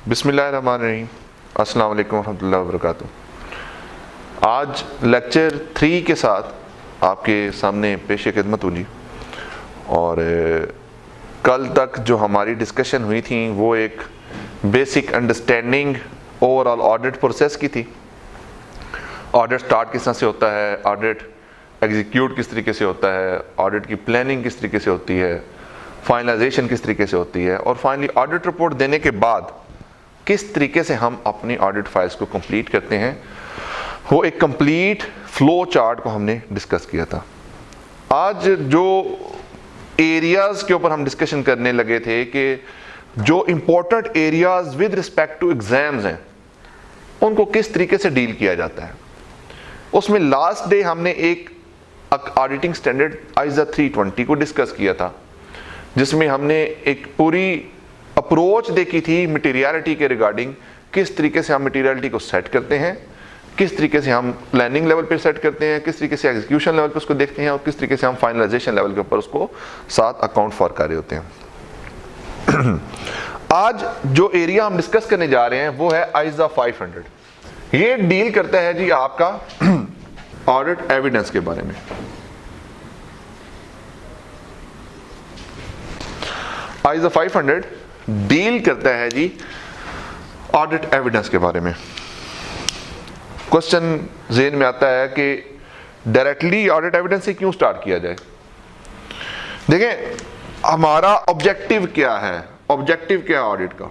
बिस्मिल्लाहिर्रहमानिर्रहीम। अस्सलाम वालेकुम रहमतुल्लाहि व बरकातुहू। आज लेक्चर 3 के साथ आपके सामने पेश खिदमत हूँ जी। और कल तक जो हमारी डिस्कशन हुई थी वो एक basic understanding overall audit process की थी। ऑडिट स्टार्ट किस तरह से होता है, ऑडिट एग्जीक्यूट किस तरीके से होता है, ऑडिट की प्लानिंग किस तरीके से होती है, फाइनलाइजेशन किस तरीके से होती है, और फाइनली ऑडिट रिपोर्ट देने के बाद किस तरीके से हम अपनी ऑडिट फाइल्स को कंप्लीट करते हैं। वो एक कंप्लीट फ्लो चार्ट को हमने डिस्कस किया था। आज जो एरियाज़ के ऊपर हम डिस्कशन करने लगे थे कि जो important areas with respect to exams हैं उनको किस तरीके से डील किया जाता है। उसमें लास्ट डे हमने एक ऑडिटिंग स्टैंडर्ड आइज़ा 320 को डिस्कस किया था, जिसमें हमने एक पूरी अप्रोच देखी थी मटेरियलिटी के रिगार्डिंग। किस तरीके से हम मटेरियलिटी को सेट करते हैं, किस तरीके से हम प्लानिंग लेवल पे सेट करते हैं, किस तरीके से एग्जीक्यूशन लेवल पे उसको देखते हैं, और किस तरीके से हम फाइनलाइजेशन लेवल के ऊपर उसको साथ अकाउंट फॉर कर रहे होते हैं। आज जो एरिया हम डिस्कस करने जा रहे हैं वो है आइज़ा 500। ये डील करता है जी आपका ऑडिट एविडेंस के बारे में। आइज़ा 500 डील करता है जी ऑडिट एविडेंस के बारे में। क्वेश्चन ज़हन में आता है कि डायरेक्टली ऑडिट एविडेंस से क्यों स्टार्ट किया जाए। देखें, हमारा ऑब्जेक्टिव क्या है, ऑब्जेक्टिव क्या है ऑडिट का?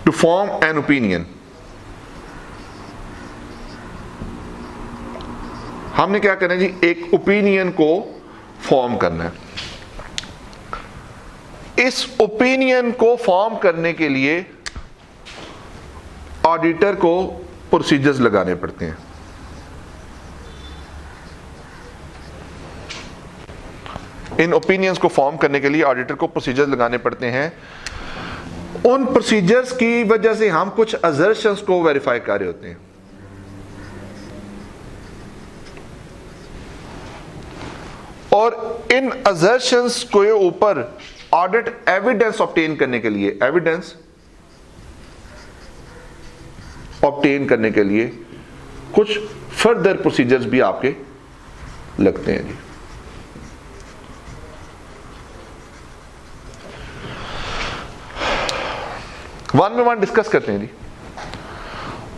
To form an opinion. हमने क्या करना है जी, एक ओपिनियन को फॉर्म करना है। इस ओपिनियन को फॉर्म करने के लिए ऑडिटर को प्रोसीजर्स लगाने पड़ते हैं। इन ओपिनियंस को फॉर्म करने के लिए ऑडिटर को प्रोसीजर्स लगाने पड़ते हैं। उन प्रोसीजर्स की वजह से हम कुछ असर्शंस को वेरीफाई कर रहे होते हैं। और इन असर्शंस के ऊपर ऑडिट एविडेंस ऑब्टेन करने के लिए, एविडेंस ऑब्टेन करने के लिए कुछ फर्दर प्रोसीजर्स भी आपके लगते हैं जी। वन में वन डिस्कस करते हैं जी।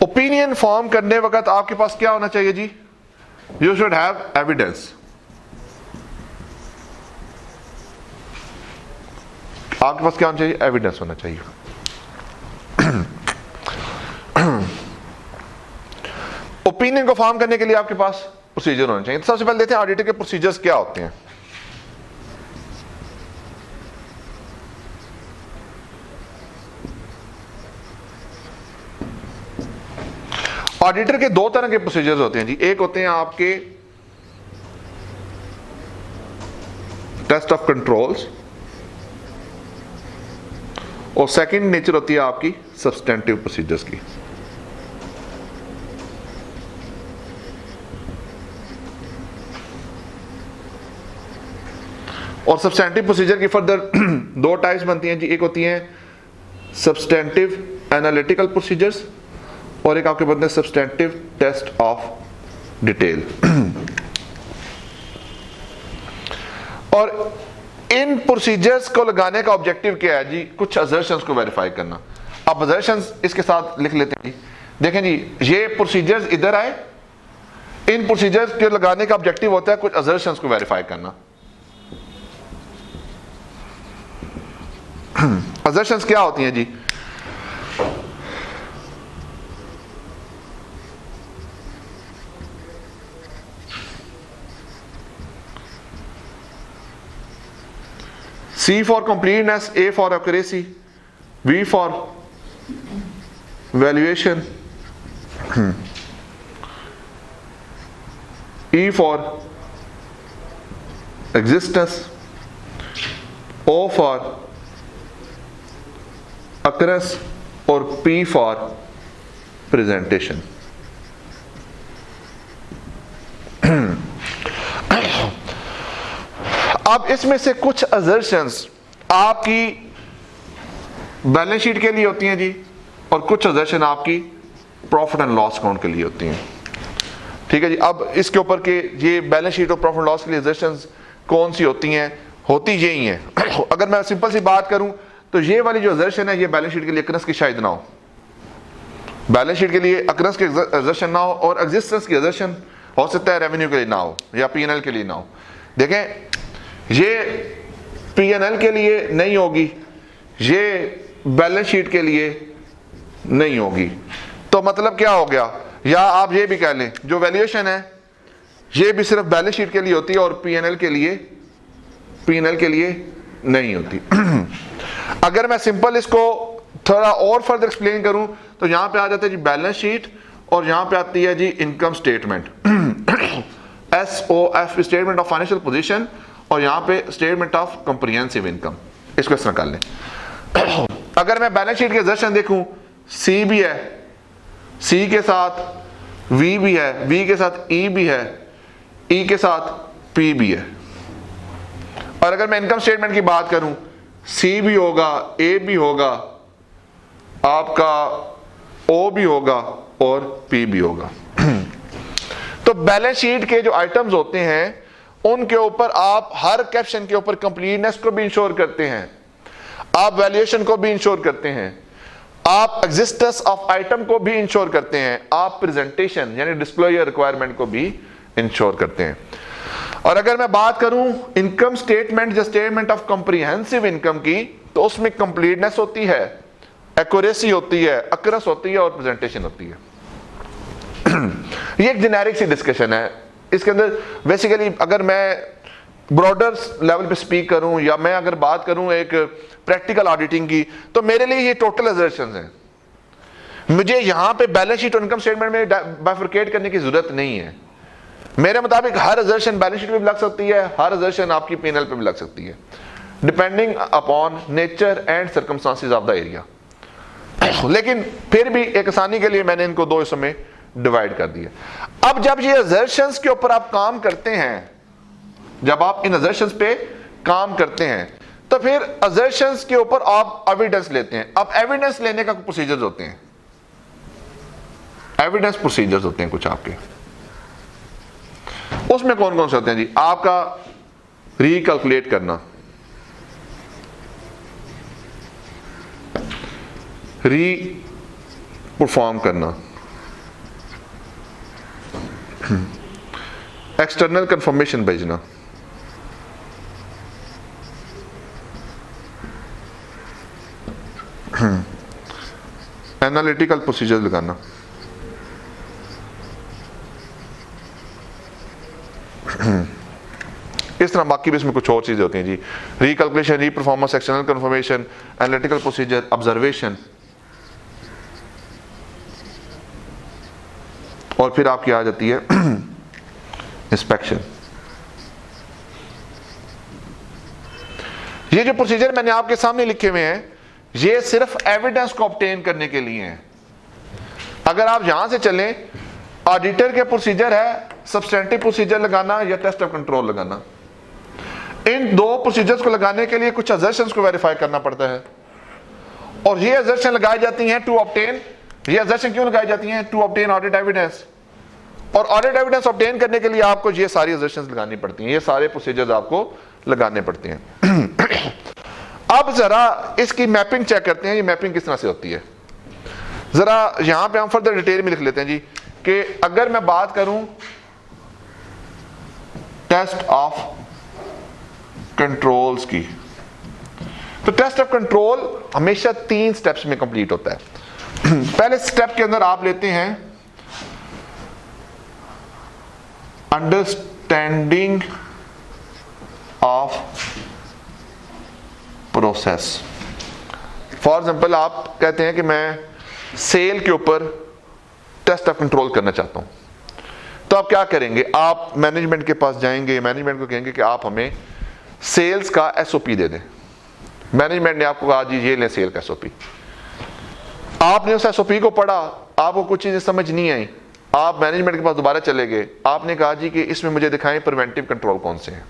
ओपिनियन फॉर्म करने वक्त आपके पास क्या होना चाहिए जी? You should have evidence. आपके पास क्या होना चाहिए? एविडेंस होना चाहिए। ओपिनियन को फॉर्म करने के लिए आपके पास प्रोसीजर होना चाहिए। तो सबसे पहले देखते हैं ऑडिटर के प्रोसीजर्स क्या होते हैं। ऑडिटर के दो तरह के प्रोसीजर्स होते हैं जी। एक होते हैं आपके टेस्ट ऑफ कंट्रोल्स, और सेकंड नेचर होती है आपकी सब्सटेंटिव प्रोसीजर्स की। और सब्सटेंटिव प्रोसीजर की फर्दर दो टाइप्स बनती हैं जी। एक होती हैं सब्सटेंटिव एनालिटिकल प्रोसीजर्स, और एक आपके बनते हैं सब्सटेंटिव टेस्ट ऑफ डिटेल। और इन प्रोसीजर्स को लगाने का ऑब्जेक्टिव क्या है जी? कुछ असर्शंस को वेरीफाई करना। अब असर्शंस इसके साथ लिख लेते हैं जी। देखें जी, ये प्रोसीजर्स इधर आए, इन प्रोसीजर्स के लगाने का ऑब्जेक्टिव होता है कुछ असर्शंस को वेरीफाई करना। असर्शंस क्या होती हैं जी? C for completeness, A for accuracy, V for valuation, E for existence, O for occurrence, और P for presentation। अब इसमें से कुछ असर्शंस आपकी बैलेंस शीट के लिए होती हैं जी, और कुछ अजर्शन आपकी प्रॉफिट एंड लॉस अकाउंट के लिए होती हैं। ठीक है जी। अब इसके ऊपर के ये बैलेंस शीट और प्रॉफिट लॉस के लिए अजर्शंस कौन सी होती हैं, होती यही हैं। अगर मैं सिंपल सी बात करूं तो ये वाली जो अजर्शन है ये बैलेंस शीट के लिए अक्रंस की शायद ना हो, बैलेंस शीट के लिए अक्रंस की अजर्शन ना हो, और एग्जिस्टेंस की अजर्शन हो सकता है रेवेन्यू के लिए ना हो या पीएनएल के लिए ना हो। देखें ये पीएनएल के लिए नहीं होगी, ये बैलेंस शीट के लिए नहीं होगी। तो मतलब क्या हो गया, या आप ये भी कह लें जो वैल्यूएशन है ये भी सिर्फ बैलेंस शीट के लिए होती है और पीएनएल के लिए नहीं होती। अगर मैं सिंपल इसको थोड़ा और फर्दर एक्सप्लेन करूं तो यहां पे आ जाता है जी बैलेंस शीट, और यहां पे आती है जी income statement, SOF statement of financial position, और यहां पे स्टेटमेंट ऑफ कॉम्प्रिहेंसिव इनकम। इसको इस तरह कर लें। अगर मैं बैलेंस शीट के अजर्शन देखूं, सी भी है, सी के साथ वी भी है, वी के साथ ई भी है, ई के साथ पी भी है। और अगर मैं इनकम स्टेटमेंट की बात करूं, सी भी होगा, ए भी होगा, आपका ओ भी होगा और पी भी होगा। तो बैलेंस शीट के जो आइटम्स होते हैं उनके ऊपर आप हर कैप्शन के ऊपर कंप्लीटनेस को भी इंश्योर करते हैं, आप वैल्यूएशन को भी इंश्योर करते हैं, आप एग्जिस्टेंस ऑफ आइटम को भी इंश्योर करते हैं, आप प्रेजेंटेशन यानी डिस्क्लोजर रिक्वायरमेंट को भी इंश्योर करते हैं। और अगर मैं बात करूं इनकम स्टेटमेंट या स्टेटमेंट ऑफ कॉम्प्रिहेंसिव इनकम की, तो उसमें कंप्लीटनेस होती है, एक्यूरेसी होती है, अक्रस होती है और प्रेजेंटेशन होती है। ये एक जेनेरिक सी डिस्कशन है। इसके अंदर बेसिकली अगर मैं ब्रॉडर लेवल पे स्पीक करूं या मैं अगर बात करूं एक प्रैक्टिकल ऑडिटिंग की, तो मेरे लिए ये टोटल अजर्शंस हैं। मुझे यहां पे बैलेंस शीट और इनकम स्टेटमेंट में बाइफरकेट करने की जरूरत नहीं है। मेरे मुताबिक हर अजर्शन बैलेंस शीट पे भी लग सकती है, हर अजर्शन आपकी पीएनएल पे भी लग सकती है, depending upon nature and circumstances of the area. लेकिन फिर भी एक आसानी के लिए मैंने इनको दो हिस्सों में डिवाइड कर दिया। अब जब ये अजर्शंस के ऊपर आप काम करते हैं, जब आप इन अजर्शंस पे काम करते हैं, तो फिर अजर्शंस के ऊपर आप एविडेंस लेते हैं। अब एविडेंस लेने का प्रोसीजर्स होते हैं, एविडेंस प्रोसीजर्स होते हैं कुछ आपके। उसमें कौन कौन से होते हैं जी? आपका रिकैलकुलेट करना, री परफॉर्म करना, एक्सटर्नल कंफर्मेशन भेजना, एनालिटिकल प्रोसीजर लगाना, इस तरह बाकी भी इसमें कुछ और चीजें होती हैं जी। रिकैलकुलेशन, री performance, external confirmation, analytical procedure, observation, और फिर आपकी आ जाती है इंस्पेक्शन। ये जो प्रोसीजर मैंने आपके सामने लिखे हुए हैं, ये सिर्फ एविडेंस को ऑब्टेन करने के लिए हैं। अगर आप यहां से चलें, ऑडिटर के प्रोसीजर है सब्सटेंटिव प्रोसीजर लगाना या टेस्ट ऑफ कंट्रोल लगाना। इन दो प्रोसीजर्स को लगाने के लिए कुछ अजर्शंस को वेरीफाई करना पड़ता है, और ये अजर्शन लगाई जाती हैं टू ऑब्टेन। ये अजर्शन क्यों लगाई जाती हैं? To obtain audit evidence. और ऑडिट एविडेंस ऑब्टेन करने के लिए आपको ये सारी अजर्शंस लगानी पड़ती हैं, ये सारे प्रोसीजर्स आपको लगाने पड़ते हैं। अब जरा इसकी मैपिंग चेक करते हैं, ये मैपिंग किस तरह से होती है। जरा यहां पे हम फर्दर डिटेल में लिख लेते हैं जी कि अगर मैं बात करूं टेस्ट ऑफ कंट्रोल्स की, तो टेस्ट ऑफ कंट्रोल हमेशा 3 स्टेप्स में कंप्लीट होता है। पहले स्टेप के अंदर आप लेते हैं understanding of process. For example आप कहते हैं कि मैं सेल के ऊपर टेस्ट ऑफ कंट्रोल करना चाहता हूं, तो आप क्या करेंगे? आप मैनेजमेंट के पास जाएंगे, मैनेजमेंट को कहेंगे कि आप हमें सेल्स का एसओपी दे दें। मैनेजमेंट ने आपको कहा जी ये लें सेल का एसओपी। आपने उस एसओपी को पढ़ा, आपको कुछ चीजें समझ नहीं आई, आप मैनेजमेंट के पास दोबारा चले गए, आपने कहा जी कि इसमें मुझे दिखाएं प्रिवेंटिव कंट्रोल कौन से हैं।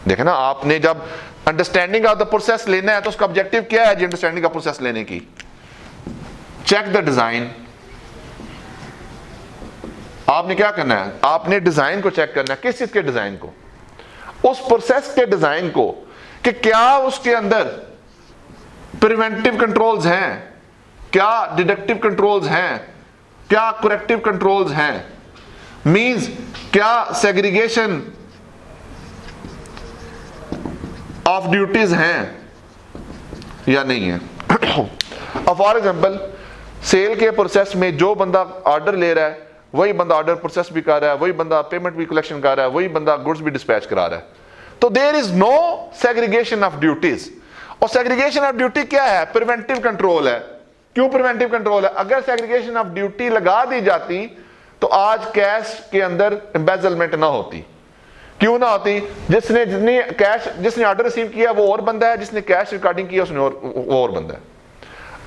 देखे ना, आपने जब अंडरस्टैंडिंग ऑफ द प्रोसेस लेना है तो उसका ऑब्जेक्टिव क्या है जी अंडरस्टैंडिंग ऑफ प्रोसेस लेने की? Check the design. आपने क्या करना है? आपने डिजाइन को चेक करना है। किस चीज के डिजाइन को? उस प्रोसेस के डिजाइन को, कि क्या उसके अंदर प्रिवेंटिव कंट्रोल्स हैं, क्या डिडक्टिव कंट्रोल्स हैं, क्या करेक्टिव कंट्रोल्स हैं, मींस क्या सेग्रीगेशन ऑफ ड्यूटीज हैं या नहीं है। अब फॉर एग्जांपल सेल के प्रोसेस में जो बंदा ऑर्डर ले रहा है वही बंदा ऑर्डर प्रोसेस भी कर रहा है, वही बंदा पेमेंट भी कलेक्शन कर रहा है, वही बंदा गुड्स भी डिस्पैच करा रहा है, तो there is no segregation of duties. और सेग्रीगेशन ऑफ ड्यूटी क्या है? प्रिवेंटिव कंट्रोल है। क्यों प्रिवेंटिव कंट्रोल है? अगर सेग्रीगेशन ऑफ ड्यूटी लगा दी जाती तो आज कैश के अंदर एम्बेजलमेंट ना होती। क्यों ना होती? जिसने ऑर्डर रिसीव किया वो और बंदा है, जिसने कैश रिकॉर्डिंग किया उसने और बंदा है।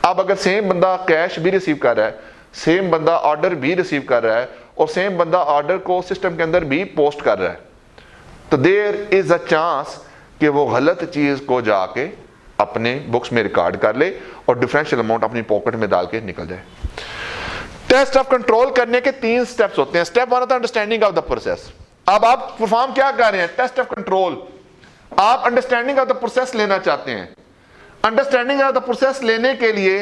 अब अगर सेम बंदा कैश भी रिसीव कर रहा है, सेम बंदा ऑर्डर भी रिसीव कर रहा है और सेम बंदा ऑर्डर को सिस्टम के अंदर भी पोस्ट कर रहा है, तो देयर इज अ चांस कि वो गलत चीज को जाके अपने बुक्स में रिकॉर्ड कर ले और डिफरेंशियल अमाउंट अपनी पॉकेट में डाल के निकल जाए। टेस्ट ऑफ कंट्रोल करने के 3 स्टेप्स होते हैं। स्टेप 1 होता है अंडरस्टैंडिंग ऑफ द प्रोसेस। अब आप परफॉर्म क्या कर रहे हैं? Test of control. आप अंडरस्टैंडिंग ऑफ द प्रोसेस लेना चाहते हैं। अंडरस्टैंडिंग ऑफ द प्रोसेस लेने के लिए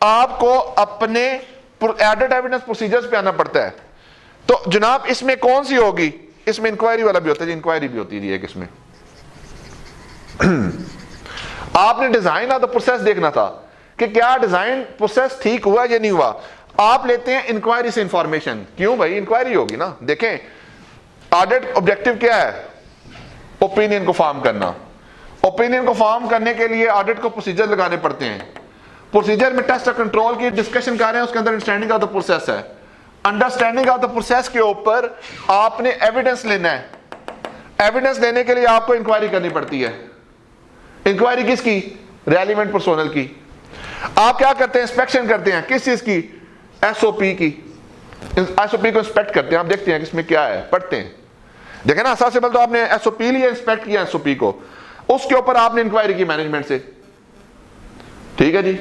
आपको अपने एडेड एविडेंस प्रोसीजर्स पे आना पड़ता है। तो जनाब इसमें कौन सी होगी? इसमें इंक्वायरी वाला भी होता है, इंक्वायरी भी होती है एक इसमें। आपने डिजाइन ऑफ द प्रोसेस देखना था कि क्या डिजाइन प्रोसेस ठीक हुआ या नहीं हुआ। आप लेते हैं इंक्वायरी से इंफॉर्मेशन। क्यों भाई? इंक्वायरी होगी ना। देखें ऑडिट ऑब्जेक्टिव क्या है? ओपिनियन को फॉर्म करना। ओपिनियन को फॉर्म करने के लिए ऑडिट को प्रोसीजर लगाने पड़ते हैं। प्रोसीजर में टेस्ट ऑफ कंट्रोल की डिस्कशन कर रहे हैं, उसके अंदर अंडरस्टैंडिंग ऑफ द प्रोसेस है। अंडरस्टैंडिंग ऑफ द प्रोसेस के ऊपर आपने एविडेंस लेना है। एविडेंस लेने के लिए आपको इंक्वायरी करनी पड़ती है। इंक्वायरी किसकी? रेलिवेंट पर्सोनल की। आप क्या करते हैं? इंस्पेक्शन करते हैं। किस चीज की? एसओपी की। एसओपी को इंस्पेक्ट करते हैं। आप देखते हैं किसमें क्या है, पढ़ते हैं। देखें ना, सबसे पहले तो आपने एसओपी लिया, इंस्पेक्ट किया एसओपी को, उसके ऊपर आपने इंक्वायरी की मैनेजमेंट से। ठीक है जी।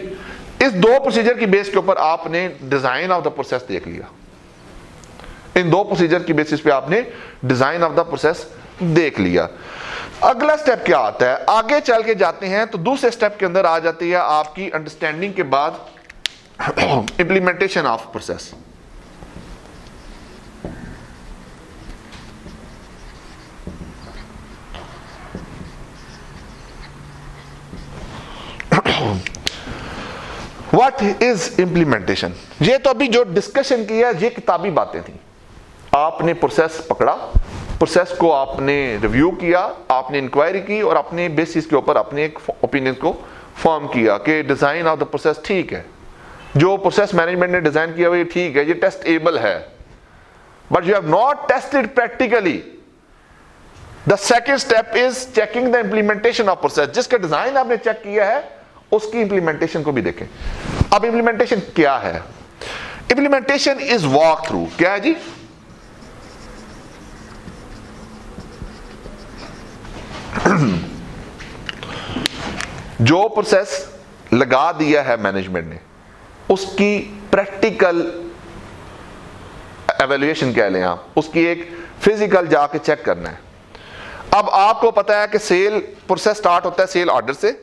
इस 2 प्रोसीजर की बेस के ऊपर आपने डिजाइन ऑफ द प्रोसेस देख लिया। इन 2 प्रोसीजर की बेसिस पे आपने डिजाइन ऑफ द प्रोसेस देख लिया। अगला स्टेप क्या आता है? आगे चल के जाते हैं तो दूसरे स्टेप के अंदर आ जाती है आपकी अंडरस्टैंडिंग के बाद implementation of process. What is implementation? ये तो अभी जो डिस्कशन किया ये किताबी बातें थी। आपने प्रोसेस पकड़ा, प्रोसेस को आपने रिव्यू किया, आपने इंक्वायरी की और अपने बेसिस के ऊपर अपने एक ओपिनियन को फॉर्म किया कि डिजाइन ऑफ द प्रोसेस ठीक है, जो प्रोसेस मैनेजमेंट ने डिजाइन किया हुआ ये ठीक है, ये टेस्टेबल है, but you have not tested practically. The second step is checking the implementation of process. जिसका डिजाइन आपने चेक किया है उसकी इंप्लीमेंटेशन को भी देखें। अब इंप्लीमेंटेशन क्या है? Implementation is walk through. क्या है जी? जो प्रोसेस लगा दिया है मैनेजमेंट ने उसकी प्रैक्टिकल एवेल्युएशन कह लें आप, उसकी एक फिजिकल जाके चेक करना है। अब आपको पता है कि सेल प्रोसेस स्टार्ट होता है सेल ऑर्डर से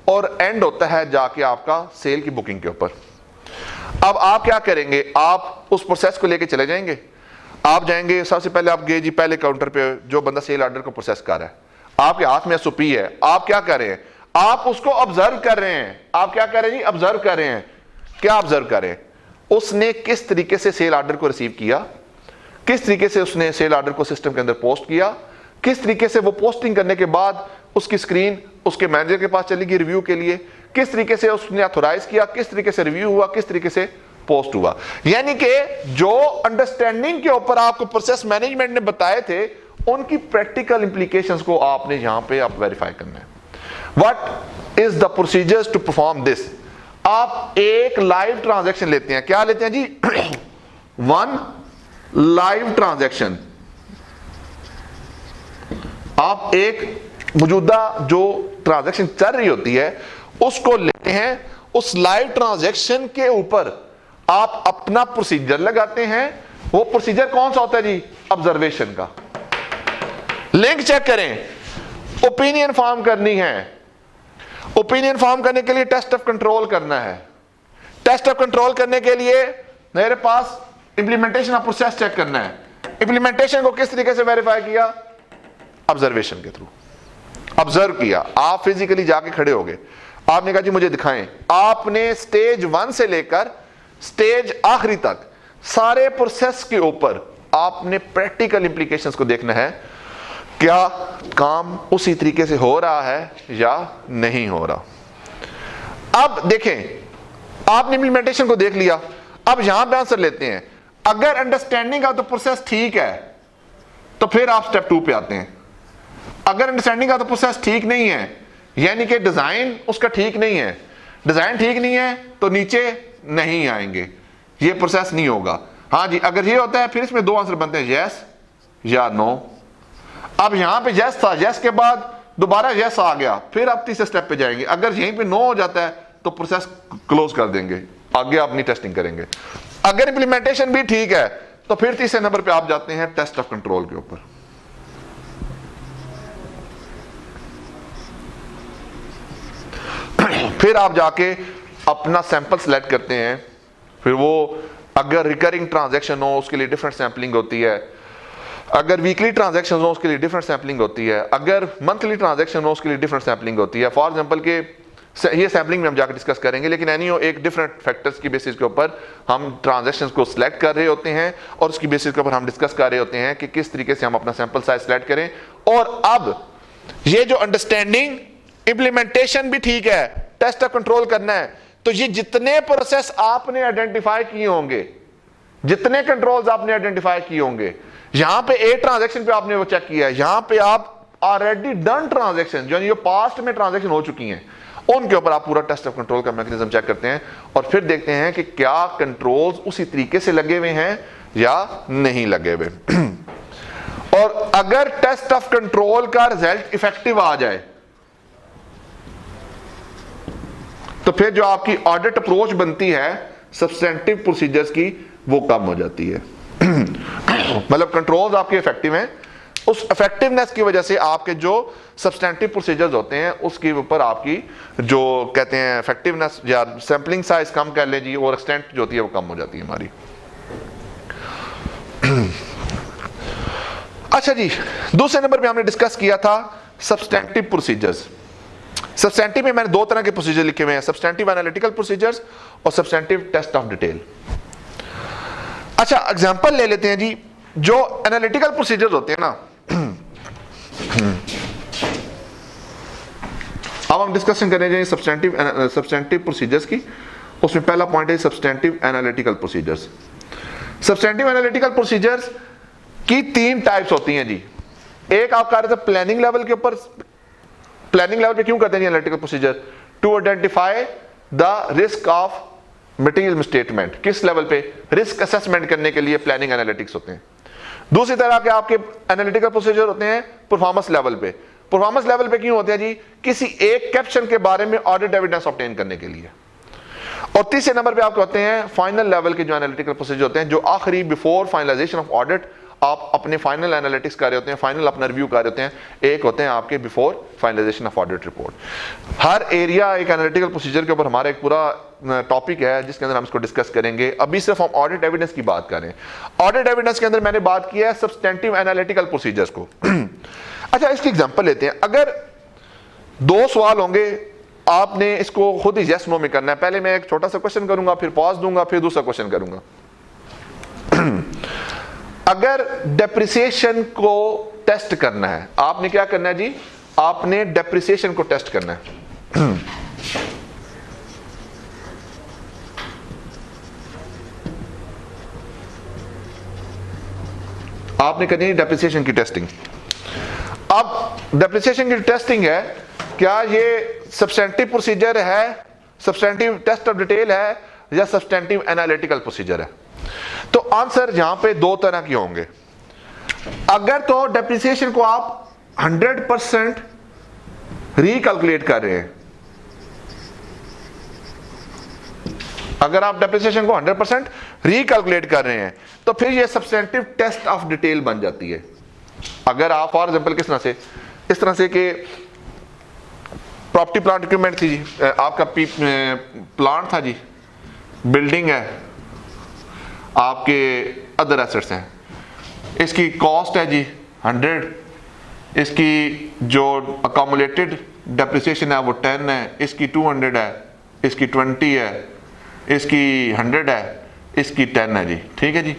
और एंड होता है जाके आपका सेल की बुकिंग के ऊपर। अब आप क्या करेंगे? आप उस प्रोसेस को लेके चले जाएंगे। आप जाएंगे, सबसे पहले आप गए जी पहले काउंटर पे, जो बंदा सेल ऑर्डर को प्रोसेस कर रहा है, आपके हाथ में एसओपी है। आप क्या कर रहे हैं? आप उसको ऑब्जर्व कर रहे हैं। आप क्या कर रहे हैं जी? ऑब्जर्व कर रहे हैं। क्या ऑब्जर्व कर रहे हैं? उसने किस तरीके से सेल ऑर्डर को रिसीव किया, किस तरीके से उसने सेल ऑर्डर को सिस्टम के अंदर पोस्ट किया, किस तरीके से वो पोस्टिंग करने के बाद उसकी स्क्रीन उसके मैनेजर के पास चलेगी रिव्यू के लिए, किस तरीके से उसने ऑथोराइज किया, किस तरीके से रिव्यू हुआ, किस तरीके से पोस्ट हुआ। यानी कि जो अंडरस्टैंडिंग के ऊपर आपको प्रोसेस मैनेजमेंट ने बताए थे उनकी प्रैक्टिकल इंप्लीकेशंस को आपने यहां पे आप वेरीफाई करना है। What is the procedures to perform this? आप एक लाइव ट्रांजैक्शन लेते हैं। क्या लेते हैं जी? 1 लाइव ट्रांजैक्शन। आप एक मौजूदा जो ट्रांजैक्शन चल रही होती है उसको लेते हैं, उस लाइव ट्रांजैक्शन के ऊपर आप अपना प्रोसीजर लगाते हैं। वो प्रोसीजर कौन सा होता है जी? ऑब्जर्वेशन का। लिंक चेक करें, ओपिनियन फॉर्म करनी है, ओपिनियन फॉर्म करने के लिए टेस्ट ऑफ कंट्रोल करना है, टेस्ट ऑफ कंट्रोल करने के लिए मेरे पास इंप्लीमेंटेशन ऑफ प्रोसेस चेक करना है। इंप्लीमेंटेशन को किस तरीके से वेरीफाई किया? ऑब्जर्वेशन के थ्रू। ऑब्जर्व किया, आप फिजिकली जाके खड़े हो गए, आपने कहा जी मुझे दिखाएं। आपने स्टेज 1 से लेकर स्टेज आखिरी तक सारे प्रोसेस के ऊपर आपने प्रैक्टिकल इंप्लीकेशंस को देखना है, क्या काम उसी तरीके से हो रहा है या नहीं हो रहा। अब देखें, आपने इंप्लीमेंटेशन को देख लिया, अब यहां पे आंसर लेते हैं। अगर अंडरस्टैंडिंग ऑफ द प्रोसेस ठीक है तो फिर आप स्टेप 2 पे आते हैं। अगर अंडरस्टैंडिंग ऑफ द प्रोसेस ठीक नहीं है, यानी कि डिजाइन उसका ठीक नहीं है, डिजाइन ठीक नहीं है तो नीचे नहीं आएंगे, ये प्रोसेस नहीं होगा। हाँ जी, अगर ये होता है फिर इसमें 2 आंसर बनते हैं, यस या नो। अब यहां पे यस था, यस के बाद दोबारा यस आ गया, फिर आप तीसरे स्टेप पे जाएंगे। अगर यहीं पे नो हो जाता है तो प्रोसेस क्लोज कर देंगे, आगे अपनी टेस्टिंग करेंगे। अगर इंप्लीमेंटेशन भी ठीक है तो फिर तीसरे नंबर पे आप जाते हैं टेस्ट ऑफ कंट्रोल के ऊपर। फिर आप जाके अपना सैंपल सेलेक्ट करते हैं। फिर वो अगर रिकरिंग ट्रांजैक्शन हो उसके लिए डिफरेंट सैंपलिंग होती है, अगर वीकली ट्रांजैक्शन हो उसके लिए डिफरेंट सैंपलिंग होती है, अगर मंथली ट्रांजैक्शन हो उसके लिए डिफरेंट सैंपलिंग होती है। फॉर एग्जांपल के ये सैंपलिंग में हम जाकर डिस्कस करेंगे, लेकिन एनी हो एक डिफरेंट फैक्टर्स की बेसिस के ऊपर हम ट्रांजैक्शंस को सिलेक्ट कर रहे होते हैं और उसकी बेसिस के ऊपर हम डिस्कस कर रहे होते हैं कि किस तरीके से हम अपना सैंपल साइज सिलेक्ट करें। और अब ये जो अंडरस्टैंडिंग, इंप्लीमेंटेशन भी ठीक है, टेस्ट ऑफ कंट्रोल करना है, तो ये जितने प्रोसेस आपने आइडेंटिफाई किए होंगे, जितने कंट्रोल्स आपने आइडेंटिफाई किए होंगे, यहां पे ए ट्रांजैक्शन पे आपने वो चेक किया है, यहां पे आप ऑलरेडी डन ट्रांजैक्शन जो पास्ट में ट्रांजैक्शन हो चुकी हैं उनके ऊपर आप पूरा टेस्ट ऑफ कंट्रोल का मैकेनिज्म चेक करते हैं और फिर देखते हैं कि क्या कंट्रोल्स उसी तरीके से लगे हुए हैं या नहीं लगे हुए। और अगर टेस्ट ऑफ कंट्रोल का रिजल्ट इफेक्टिव आ जाए तो फिर जो आपकी ऑडिट अप्रोच बनती है सब्सटेंटिव प्रोसीजर्स की, वो कम हो जाती है। मतलब कंट्रोल्स आपके इफेक्टिव हैं, उस इफेक्टिवनेस की वजह से आपके जो सब्सटेंटिव प्रोसीजर्स होते हैं उसके ऊपर आपकी जो कहते हैं इफेक्टिवनेस या सैंपलिंग साइज कम कर लें जी, और एक्सटेंट जो होती है वो कम हो जाती है हमारी। अच्छा जी, दूसरे नंबर पे हमने डिस्कस किया था सब्सटेंटिव प्रोसीजर्स। सब्सटेंटिव में मैंने 2 तरह के प्रोसीजर लिखे हुए हैं, सब्सटेंटिव एनालिटिकल प्रोसीजर्स और सब्सटेंटिव टेस्ट ऑफ डिटेल। अच्छा, एग्जांपल ले लेते हैं जी। जो एनालिटिकल प्रोसीजर्स होते हैं ना, अब हम डिस्कशन करेंगे सब्सटेंटिव प्रोसीजर्स की। उसमें पहला पॉइंट है substantive analytical procedures. Substantive analytical procedures की 3 टाइप्स होती हैं जी। एक आप कर रहे थे प्लानिंग लेवल के ऊपर। प्लानिंग लेवल पे क्यों करते हैं analytical procedure? To identify the risk of material misstatement. किस लेवल पे? रिस्क असेसमेंट करने के लिए प्लानिंग एनालिटिक्स होते हैं। दूसरी तरह के आपके एनालिटिकल प्रोसीजर होते हैं परफॉर्मेंस लेवल पे। परफॉर्मेंस लेवल पे क्यों होते हैं जी? किसी एक कैप्शन के बारे में ऑडिट एविडेंस ऑब्टेन करने के लिए। और तीसरे नंबर पे आपके होते हैं फाइनल लेवल के जो एनालिटिकल प्रोसीजर होते हैं, जो आखिरी बिफोर फाइनलाइजेशन ऑफ ऑडिट आप अपने फाइनल एनालिटिक्स कर रहे होते हैं, फाइनल अपना रिव्यू कर रहे होते हैं। एक होते हैं आपके before finalisation of audit report. Her area एक एनालिटिकल प्रोसीजर के ऊपर हमारा एक पूरा टॉपिक है जिसके अंदर हम इसको डिस्कस करेंगे। अभी सिर्फ हम ऑडिट एविडेंस की बात करें। ऑडिट एविडेंस के अंदर मैंने बात की है सब्सटेंटिव एनालिटिकल प्रोसीजर्स को। अच्छा, इसकी एग्जांपल लेते हैं। अगर 2 सवाल होंगे, आपने इसको खुद ही यस नो में करना है। पहले मैं एक छोटा सा क्वेश्चन करूंगा, फिर पॉज दूंगा, फिर दूसरा क्वेश्चन करूंगा। अगर डेप्रिसिएशन को टेस्ट करना है, आपने क्या करना है जी? आपने डेप्रिसिएशन को टेस्ट करना है। आपने करनी है डेप्रिसिएशन की टेस्टिंग। अब डेप्रिसिएशन की टेस्टिंग है, क्या ये सब्सटेंटिव प्रोसीजर है, सब्सटेंटिव टेस्ट ऑफ डिटेल है, या सब्सटेंटिव एनालिटिकल प्रोसीजर है? तो आंसर यहां पे 2 तरह के होंगे। अगर तो डेप्रिसिएशन को आप 100% रिकैलकुलेट कर रहे हैं, अगर आप डेप्रिसिएशन को 100% रिकैलकुलेट कर रहे हैं तो फिर ये सब्सटेंटिव टेस्ट ऑफ डिटेल बन जाती है। अगर आप फॉर एग्जांपल किस तरह से, इस तरह से कि प्रॉपर्टी प्लांट इक्विपमेंट थी जी, आपका प्लांट था जी, बिल्डिंग है, आपके अदर एसेट्स हैं, इसकी कॉस्ट है जी 100, इसकी जो अकोमुलेटेड डेप्रिसिएशन है वो 10 है, इसकी 200 है, इसकी 20 है, इसकी 100 है, इसकी 10 है जी। ठीक है जी,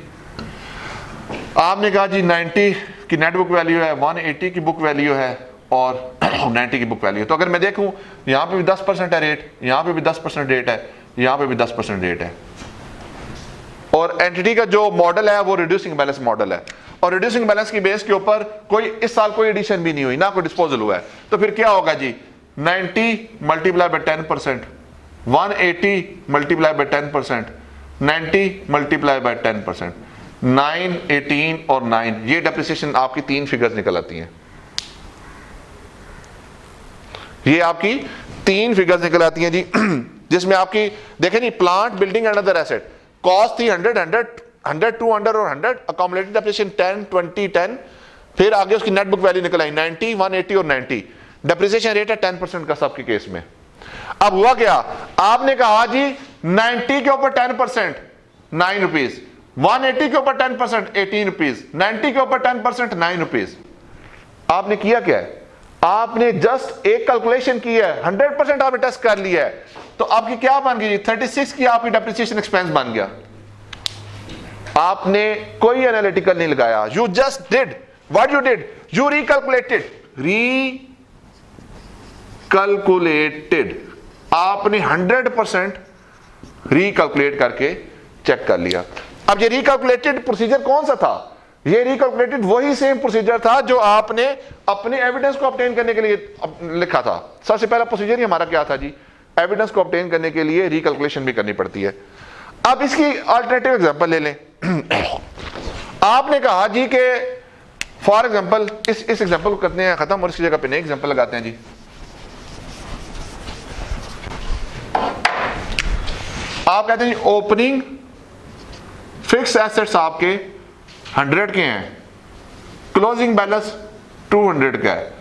आपने कहा जी 90 की नेट बुक वैल्यू है, 180 की बुक वैल्यू है और 90 की बुक वैल्यू है। तो अगर मैं देखूं यहां पे भी 10% है रेट, यहां पे भी 10% रेट है, यहां पे भी 10% रेट है, और एंटिटी का जो मॉडल है वो रिड्यूसिंग बैलेंस मॉडल है, और रिड्यूसिंग बैलेंस की बेस के ऊपर कोई इस साल कोई एडिशन भी नहीं हुई, ना कोई डिस्पोजल हुआ है, तो फिर क्या होगा जी, 90 multiply by 10%, 180 multiply by 10%, 90 multiply by 10%, 9, 18 और 9, ये डेप्रिसिएशन आपकी 3 फिगर्स निकल आती हैं। ये आपकी 3 फिगर्स निकल आती हैं जी, जिसमें आपकी देखें नहीं, plant, building and other asset, cost थी 100, 200 और 100, अकोमुलेटेड डेप्रिसिएशन 10, 20, 10, फिर आगे उसकी नेट बुक वैल्यू निकल आई 90, 180 और 90, डेप्रिसिएशन रेट है 10% का सबके केस में। अब हुआ क्या, आपने कहा जी 90 के ऊपर 10% 9 रुपीज, 180 के ऊपर 10% 18 रुपीज, 90 के ऊपर 10% 9 रुपीज। आपने किया क्या है, आपने जस्ट एक कैलकुलेशन की है, 100% आपने टेस्ट कर लिया है, तो आपकी क्या बन गई, 36 की आपकी डेप्रिसिएशन एक्सपेंस बन गया। आपने कोई एनालिटिकल नहीं लगाया, you just did what you did, you recalculated, आपने 100% रिकैलकुलेट करके चेक कर लिया। अब ये रिकैलकुलेटेड प्रोसीजर कौन सा था, ये रिकैलकुलेटेड वही सेम प्रोसीजर था जो आपने अपने एविडेंस को ऑब्टेन करने के लिए लिखा था। सबसे पहला प्रोसीजर ही हमारा क्या था जी, एविडेंस को ऑब्टेन करने के लिए रिकैलकुलेशन भी करनी पड़ती है। अब इसकी अल्टरनेटिव एग्जांपल ले लें। आपने कहा जी कि फॉर एग्जांपल इस एग्जांपल को करते हैं खत्म और इसकी जगह पे नए एग्जांपल लगाते हैं जी। आप कहते हैं जी ओपनिंग फिक्स एसेट्स आपके 100 के हैं, क्लोजिंग बैलेंस 200 का है,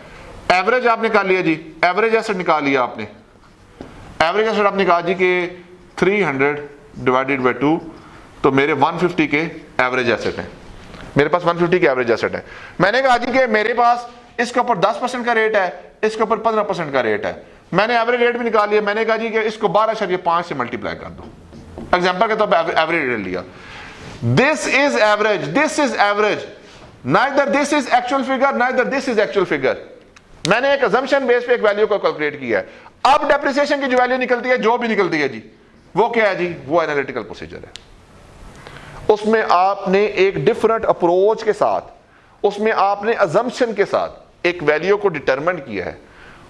एवरेज आपने कर लिया जी, एवरेज एसेट निकाल लिया आपने, एवरेज एसेट आपने कहा जी कि 300 डिवाइडेड बाय 2, तो मेरे 150 के एवरेज एसेट हैं, मेरे पास 150 के एवरेज एसेट है। मैंने कहा जी कि मेरे पास इसके ऊपर 10% का रेट है, इसके ऊपर 15% का रेट है, मैंने एवरेज रेट भी निकाल लिया, मैंने कहा जी कि इसको 12.5 से मल्टीप्लाई कर दो, एग्जांपल के तौर पर एवरेज रेट लिया। This is average, neither this is actual figure, neither this is actual figure. मैंने एक अजम्पशन बेस पे एक वैल्यू को कैलकुलेट किया है। अब डेप्रिसिएशन की जो वैल्यू निकलती है, जो भी निकलती है जी, वो क्या है जी, वो एनालिटिकल प्रोसीजर है। उसमें आपने एक डिफरेंट अप्रोच के साथ, उसमें आपने अजम्पशन के साथ एक वैल्यू को डिटरमिन किया है।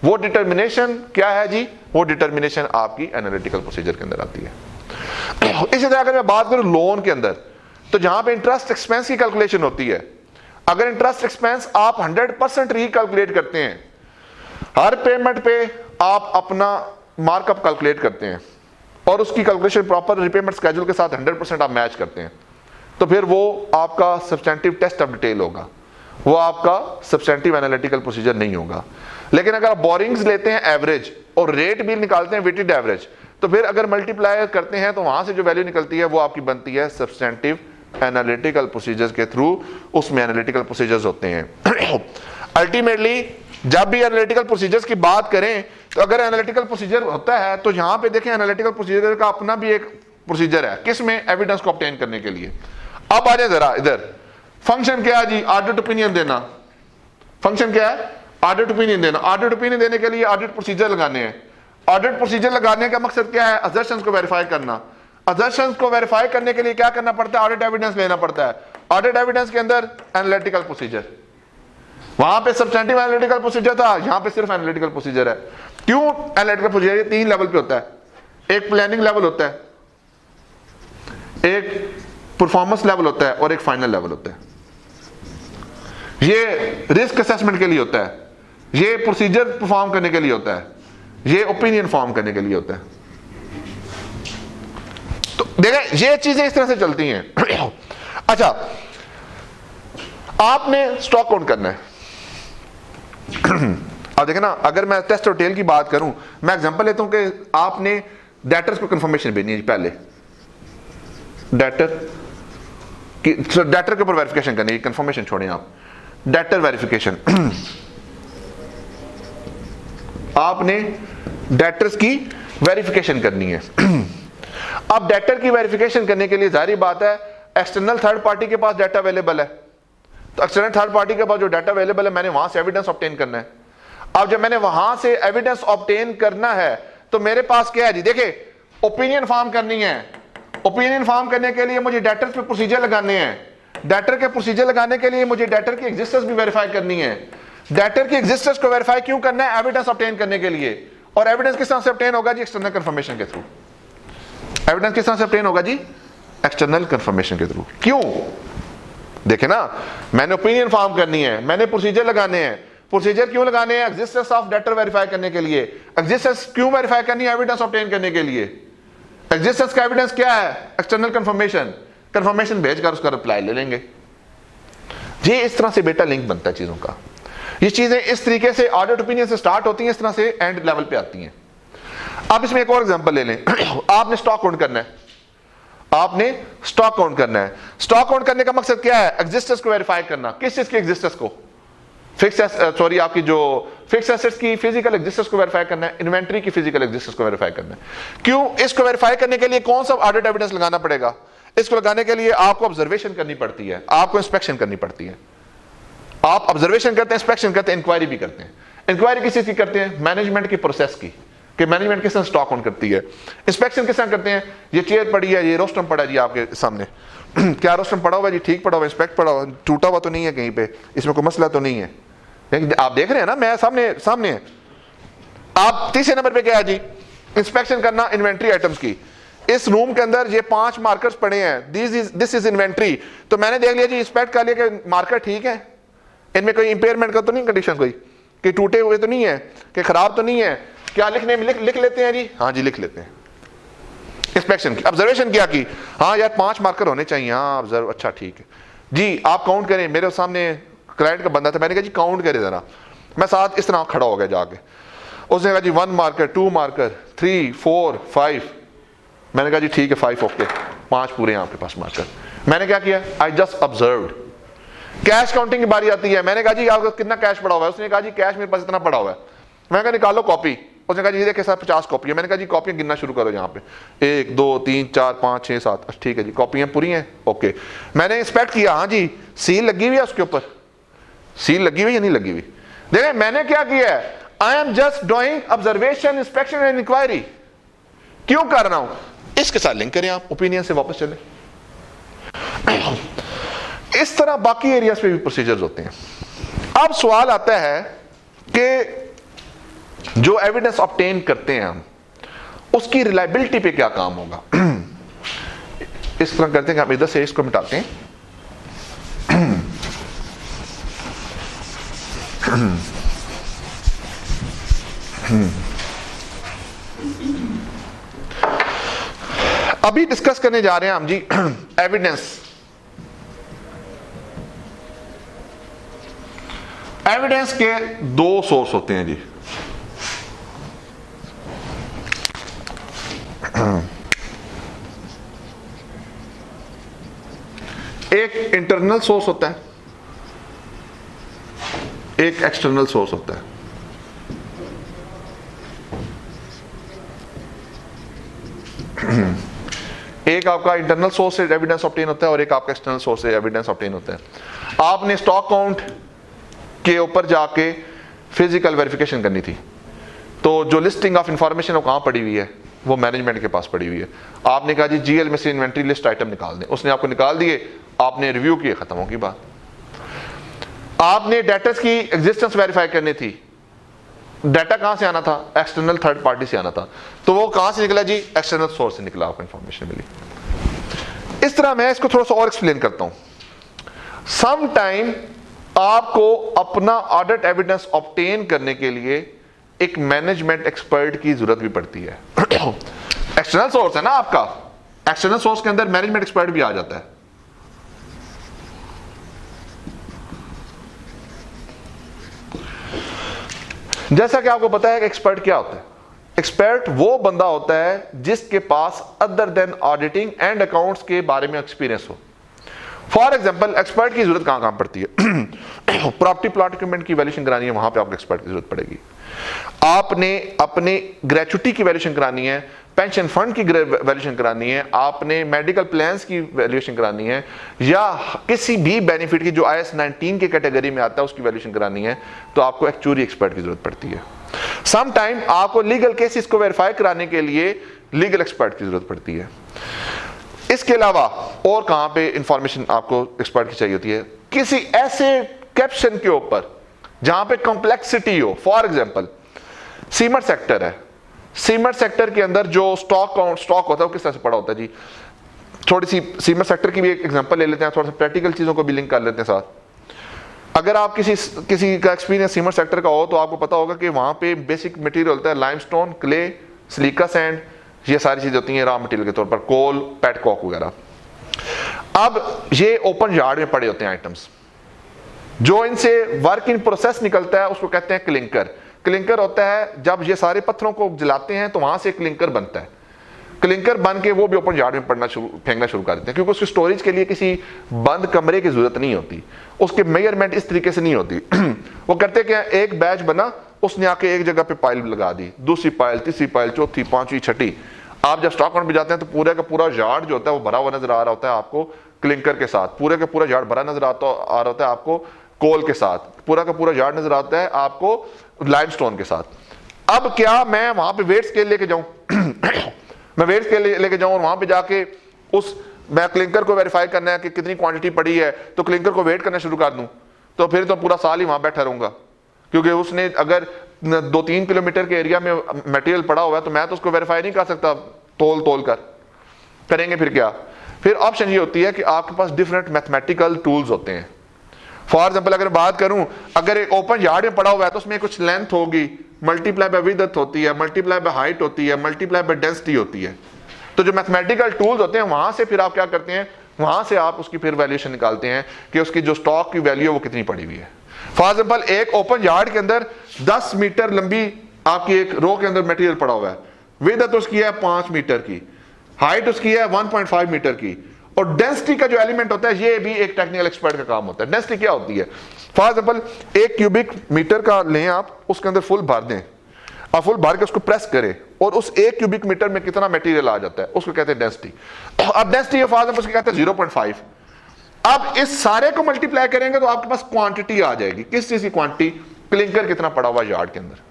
वो डिटर्मिनेशन क्या है जी, वो डिटर्मिनेशन आपकी एनालिटिकल प्रोसीजर के अंदर आती है। इसी तरह अगर मैं बात करूं लोन के अंदर, तो जहां पे इंटरेस्ट एक्सपेंस की कैलकुलेशन होती है, अगर इंटरेस्ट एक्सपेंस आप 100% रिकैलकुलेट करते हैं, हर पेमेंट पे आप अपना मार्कअप कैलकुलेट करते हैं और उसकी कैलकुलेशन प्रॉपर रिपेमेंट स्केड्यूल के साथ 100% आप मैच करते हैं, तो फिर वो आपका सब्सटेंटिव टेस्ट ऑफ डिटेल होगा, वो आपका सब्सटेंटिव एनालिटिकल प्रोसीजर नहीं होगा। लेकिन अगर आप बोरिंग्स लेते हैं एवरेज और रेट भी निकालते हैं वेटेड एवरेज, तो फिर अगर मल्टीप्लाई करते हैं तो वहां से जो वैल्यू निकलती है वो आपकी बनती है सब्सटेंटिव एनालिटिकल प्रोसीजर्स के थ्रू, उसमें एनालिटिकल प्रोसीजर्स होते हैं। अल्टीमेटली जब भी एनालिटिकल प्रोसीजर्स की बात करें, तो अगर एनालिटिकल प्रोसीजर होता है तो यहां पे देखें एनालिटिकल प्रोसीजर का अपना भी एक प्रोसीजर है, किसमें, एविडेंस को ऑब्टेन करने के लिए। अब आ जाए जरा इधर, फंक्शन क्या है जी, ऑडिट ओपिनियन देना। फंक्शन क्या है, ऑडिट ओपिनियन देना। ऑडिट ओपिनियन देने के लिए ऑडिट प्रोसीजर लगाने हैं। ऑडिट प्रोसीजर लगाने का मकसद क्या है, असर्शंस को वेरीफाई करना। असर्शंस को वेरीफाई करने के लिए क्या करना पड़ता है, ऑडिट एविडेंस लेना पड़ता है। ऑडिट एविडेंस के अंदर एनालिटिकल प्रोसीजर, वहां पे सब्सटेंटिव एनालिटिकल प्रोसीजर था, यहां पे सिर्फ एनालिटिकल प्रोसीजर है। क्यों एनालिटिकल प्रोसीजर, 3 लेवल पे होता है, एक प्लानिंग लेवल होता है, एक परफॉर्मेंस लेवल होता है और एक फाइनल लेवल होता है। ये रिस्क असेसमेंट के लिए होता है, ये प्रोसीजर परफॉर्म करने के लिए होता है, ये ओपिनियन फॉर्म करने के लिए होता है। तो देखें ये चीजें इस तरह से चलती हैं। अच्छा, आपने स्टॉक काउंट करना है। अब देखें ना, अगर मैं टेस्ट और टेल की बात करूं, मैं एग्जांपल लेता हूं कि आपने डेटर्स को कंफर्मेशन भेजनी है पहले, डेटर के ऊपर वेरिफिकेशन करनी है, कंफर्मेशन छोड़ें आप, डेटर वेरिफिकेशन। आपने डेटर्स की वेरिफिकेशन करनी है। अब डेटर की वेरिफिकेशन करने के लिए जाहिर बात है एक्सटर्नल थर्ड पार्टी के पास डाटा अवेलेबल है, तो एक्सटर्नल थर्ड पार्टी के पास जो डाटा अवेलेबल है मैंने वहां से एविडेंस ऑब्टेन करना है। अब जब मैंने वहां से एविडेंस ऑब्टेन करना है तो मेरे पास क्या है जी, देखिए ओपिनियन फॉर्म करनी है। ओपिनियन फॉर्म करने के लिए मुझे डेटर पे प्रोसीजर लगाने हैं। डेटर के प्रोसीजर लगाने के लिए मुझे डेटर की एग्जिस्टेंस भी वेरीफाई करनी है। डेटर की एग्जिस्टेंस को वेरीफाई क्यों करना है? एविडेंस ऑब्टेन करने के लिए। और एविडेंस किस तरह से ऑब्टेन होगा जी? एक्सटर्नल कंफर्मेशन के थ्रू। एविडेंस किस तरह से ऑब्टेन होगा जी? एक्सटर्नल कंफर्मेशन के थ्रू। क्यों? देखे ना, मैंने ओपिनियन फॉर्म करनी है, मैंने प्रोसीजर लगाने हैं। प्रोसीजर क्यों लगाने हैं? एग्जिस्टेंस ऑफ डेटर वेरीफाई करने के लिए। एग्जिस्टेंस क्यों वेरीफाई करनी है? एविडेंस ऑब्टेन करने के लिए। एग्जिस्टेंस का एविडेंस क्या है? External confirmation. कंफर्मेशन भेजकर उसका रिप्लाई ले लेंगे। ये इस तरह से बेटा लिंक बनता है चीजों का। ये चीजें इस तरीके से ऑडिट ओपिनियन से स्टार्ट होती हैं, इस तरह से एंड लेवल पे आती हैं। आप इसमें एक और एग्जांपल ले लें। आपने स्टॉक काउंट करना है, आपने स्टॉक काउंट करना है। स्टॉक काउंट करने का मकसद क्या है? एग्जिस्टेंस को वेरीफाई करना। किस चीज की एग्जिस्टेंस को? आपकी जो फिक्स एसेट्स की फिजिकल एग्जिस्टेंस को वेरीफाई करना है, इन्वेंटरी की फिजिकल एग्जिस्टेंस को वेरीफाई करना है। क्यों? इसको वेरीफाई करने के लिए कौन सा ऑडिट एविडेंस लगाना पड़ेगा? इसको लगाने के लिए आपको ऑब्जर्वेशन करनी पड़ती है, आपको इंस्पेक्शन करनी पड़ती है। आप ऑब्जर्वेशन करते हैं, इंस्पेक्शन करते हैं, इंक्वायरी भी करते हैं। इंक्वायरी किस चीज की करते हैं? मैनेजमेंट की प्रोसेस की, कि मैनेजमेंट किस तरह स्टॉक ऑन करती है। इंस्पेक्शन किस तरह करते हैं? ये चेयर पड़ी है, ये रोस्टम पड़ा है जी आपके सामने। क्या रोस्टम पड़ा हुआ है जी? ठीक पड़ा हुआ, इंस्पेक्ट पड़ा हुआ, टूटा हुआ तो नहीं है कहीं पे, इसमें कोई मसला तो नहीं है। आप देख रहे हैं ना, मैं सामने है। आप तीसरे नंबर पे क्या है जी? इंस्पेक्शन करना इन्वेंट्री आइटम्स की। इस रूम के अंदर ये 5 मार्कर्स पड़े हैं, दिस इज इन्वेंट्री। तो मैंने देख लिया जी, इंस्पेक्ट कर लिया कि मार्कर ठीक है, इनमें कोई इंपेयरमेंट का तो नहीं कंडीशन, कोई कि टूटे हुए तो नहीं है, कि खराब तो नहीं है। क्या लिखने में लिख लेते हैं जी? हाँ जी लिख लेते हैं। इंस्पेक्शन की, ऑब्जर्वेशन क्या की? हाँ यार 5 मार्कर होने चाहिए। हाँ ऑब्जर्व, अच्छा ठीक है जी, आप काउंट करें। मेरे सामने क्लाइंट का बंदा था, मैंने कहा जी काउंट करे जरा। मैं साथ इस तरह खड़ा हो गया जाके। उसने कहा जी 1 मार्कर, 2 मार्कर, 3, 4, 5। मैंने कहा जी ठीक है 5 ओके, 5 पूरे हैं आपके पास मार्कर। मैंने क्या किया? I just observed. Cash counting की बारी आती है। मैंने कहा जी आपका कितना कैश पड़ा हुआ है? उसने कहा जी कैश मेरे पास इतना पड़ा हुआ है। मैंने कहा निकालो कॉपी। उसने कहा जी देखिए सर 50 कॉपी है। मैंने कहा जी कॉपियां गिनना शुरू करो यहाँ पे, 1 2 3 4 5 6 7। ठीक है जी, कॉपियां पूरी हैं, ओके। मैंने इंस्पेक्ट किया, हाँ जी सील लगी हुई है उसके ऊपर, सील लगी हुई या नहीं लगी हुई? देखिए मैंने क्या किया है? I am just doing observation, inspection and inquiry. क्यों कर रहा हूं? इसके साथ लिंक करें आप, ओपिनियन से वापस चले। इस तरह बाकी एरियाज पे भी प्रोसीजर्स होते हैं। अब सवाल आता है कि जो एविडेंस ऑब्टेन करते हैं हम, उसकी रिलायबिलिटी पे क्या काम होगा? इस तरह करते हैं कि हम इधर से इसको मिटाते हैं। अभी डिस्कस करने जा रहे हैं हम जी एविडेंस। एविडेंस के 2 सोर्स होते हैं जी। एक इंटरनल सोर्स होता है, एक एक्सटर्नल सोर्स होता है। एक आपका इंटरनल सोर्स से एविडेंस ऑब्टेन होता है और एक आपका एक्सटर्नल सोर्स से एविडेंस ऑब्टेन होता है। आपने स्टॉक काउंट के ऊपर जाके फिजिकल वेरिफिकेशन करनी थी, तो जो लिस्टिंग ऑफ इंफॉर्मेशन वो कहां पड़ी हुई है? वो मैनेजमेंट के पास पड़ी हुई है। आपने कहा जी जीएल में से इन्वेंट्री लिस्ट आइटम निकाल दें, उसने आपको निकाल दिए, आपने रिव्यू किए, खत्म होगी बात। आपने डेटर्स की एग्जिस्टेंस वेरीफाई करनी थी, डाटा कहां से आना था? एक्सटर्नल थर्ड पार्टी से आना था, तो वो कहां से निकला जी? एक्सटर्नल सोर्स से निकला, आपको इंफॉर्मेशन मिली। इस तरह मैं इसको थोड़ा सा और एक्सप्लेन करता हूं। सम टाइम आपको अपना ऑडिट एविडेंस ऑब्टेन करने के लिए एक मैनेजमेंट एक्सपर्ट की जरूरत भी पड़ती है। एक्सटर्नल सोर्स है ना आपका, एक्सटर्नल सोर्स के अंदर मैनेजमेंट एक्सपर्ट भी आ जाता है। जैसा कि आपको पता है कि एक्सपर्ट क्या होता है। एक्सपर्ट वो बंदा होता है जिसके पास other than auditing and accounts के बारे में एक्सपीरियंस हो। फॉर एग्जांपल एक्सपर्ट की जरूरत कहां पड़ती है? प्रॉपर्टी प्लॉट इक्विपमेंट की वैल्यूएशन करानी है, वहां पे आपको एक्सपर्ट की जरूरत पड़ेगी। आपने अपने ग्रेचुटी की वैल्यूएशन करानी है, पेंशन फंड की वैल्यूएशन करानी है, आपने मेडिकल प्लान्स की वैल्यूएशन करानी है, या किसी भी बेनिफिट की जो IAS 19 के कैटेगरी में आता है उसकी वैल्यूएशन करानी है, तो आपको एक्चुअरी एक्सपर्ट की जरूरत पड़ती है। सम टाइम आपको लीगल केसेस को वेरीफाई कराने के लिए लीगल एक्सपर्ट की जरूरत पड़ती है। इसके अलावा और कहां पे इंफॉर्मेशन आपको एक्सपर्ट की चाहिए होती है? किसी ऐसे कैप्शन के ऊपर जहां पे कॉम्प्लेक्सिटी हो। फॉर एग्जांपल सीमेंट सेक्टर है, सीमेंट सेक्टर के अंदर जो स्टॉक होता है वो किस तरह से पड़ा होता है जी। थोड़ी सी सीमेंट सेक्टर की भी एक एग्जांपल ले लेते हैं, थोड़ा सा प्रैक्टिकल चीजों को भी लिंक कर लेते हैं साथ। अगर आप किसी का एक्सपीरियंस सीमेंट सेक्टर का हो तो आपको पता होगा कि वहां पे बेसिक मटेरियल होता है लाइमस्टोन, क्ले, सिलिका सैंड, ये सारी चीजें होती हैं रॉ मटेरियल के तौर पर, कोल, पेट कॉक वगैरह। अब ये ओपन यार्ड में पड़े होते हैं आइटम्स, जो इनसे वर्क इन प्रोसेस निकलता है उसको कहते हैं क्लिंकर। क्लिंकर होता है जब ये सारे पत्थरों को जलाते हैं तो वहां से क्लिंकर बनता है। क्लिंकर बन के वो भी ओपन यार्ड में फेंकना शुरू कर देते हैं, क्योंकि उसकी स्टोरेज के लिए किसी बंद कमरे की जरूरत नहीं होती, उसके मेजरमेंट इस तरीके से नहीं होती। वो करते क्या, एक बैच बना, उसने आके एक जगह पे पाइल लगा दी, दूसरी पाइल, तीसरी पाइल, चौथी, पांचवी, छठी। आप जब स्टॉक आउट पे जाते हैं तो पूरा का पूरा यार्ड जो होता है वो भरा हुआ नजर आ रहा होता है आपको क्लिंकर के साथ, पूरे का पूरा यार्ड भरा नजर आ रहा होता है आपको कोल के साथ, पूरा का पूरा यार्ड नजर आता है आपको लाइमस्टोन के साथ। अब क्या मैं वहां पे वेट स्केल लेके जाऊं? मैं वेट स्केल लेके जाऊं और वहां पे जाके मैं क्लिंकर को वेरीफाई करना है कि कितनी क्वांटिटी पड़ी है, तो क्लिंकर को वेट करना शुरू कर दूं, तो फिर तो पूरा साल ही वहां बैठा रहूंगा। क्योंकि उसने अगर 2-3 किलोमीटर के एरिया में मटेरियल पड़ा हुआ है तो मैं तो उसको वेरीफाई नहीं कर सकता तोल कर। करेंगे फिर क्या? फिर ऑप्शन ये होती है कि आपके पास डिफरेंट मैथमेटिकल टूल्स होते हैं। फॉर एग्जाम्पल अगर बात करूं, अगर एक ओपन यार्ड में पड़ा हुआ है तो उसमें कुछ लेंथ होगी, मल्टीप्लाई बाय विड्थ होती है, मल्टीप्लाई बाय हाइट होती है, मल्टीप्लाई बाय डेंसिटी होती है। तो जो मैथमेटिकल टूल्स होते हैं वहां से फिर आप क्या करते हैं, वहां से आप उसकी फिर वैल्यूएशन निकालते हैं कि उसकी जो स्टॉक की वैल्यू है वो कितनी पड़ी हुई है। फॉर एग्जाम्पल एक ओपन यार्ड के अंदर 10 मीटर लंबी आपकी एक रो के अंदर मटेरियल पड़ा हुआ है, विड्थ उसकी है 5 मीटर की, हाइट उसकी है 1.5 मीटर की, और डेंसिटी का जो एलिमेंट होता है ये भी एक टेक्निकल एक्सपर्ट का काम होता है। डेंसिटी क्या होती है? फॉर एग्जांपल 1 क्यूबिक मीटर का लें आप, उसके अंदर फुल भर दें और फुल भर के उसको प्रेस करें और उस 1 क्यूबिक मीटर में कितना मटेरियल आ जाता है उसको कहते हैं डेंसिटी। अब डेंसिटी फॉर एग्जांपल उसको कहते हैं 0.5। अब इस सारे को मल्टीप्लाई करेंगे तो आपके पास क्वांटिटी आ जाएगी। किस चीज की क्वांटिटी? क्लिंकर कितना पड़ा हुआ यार्ड के अंदर।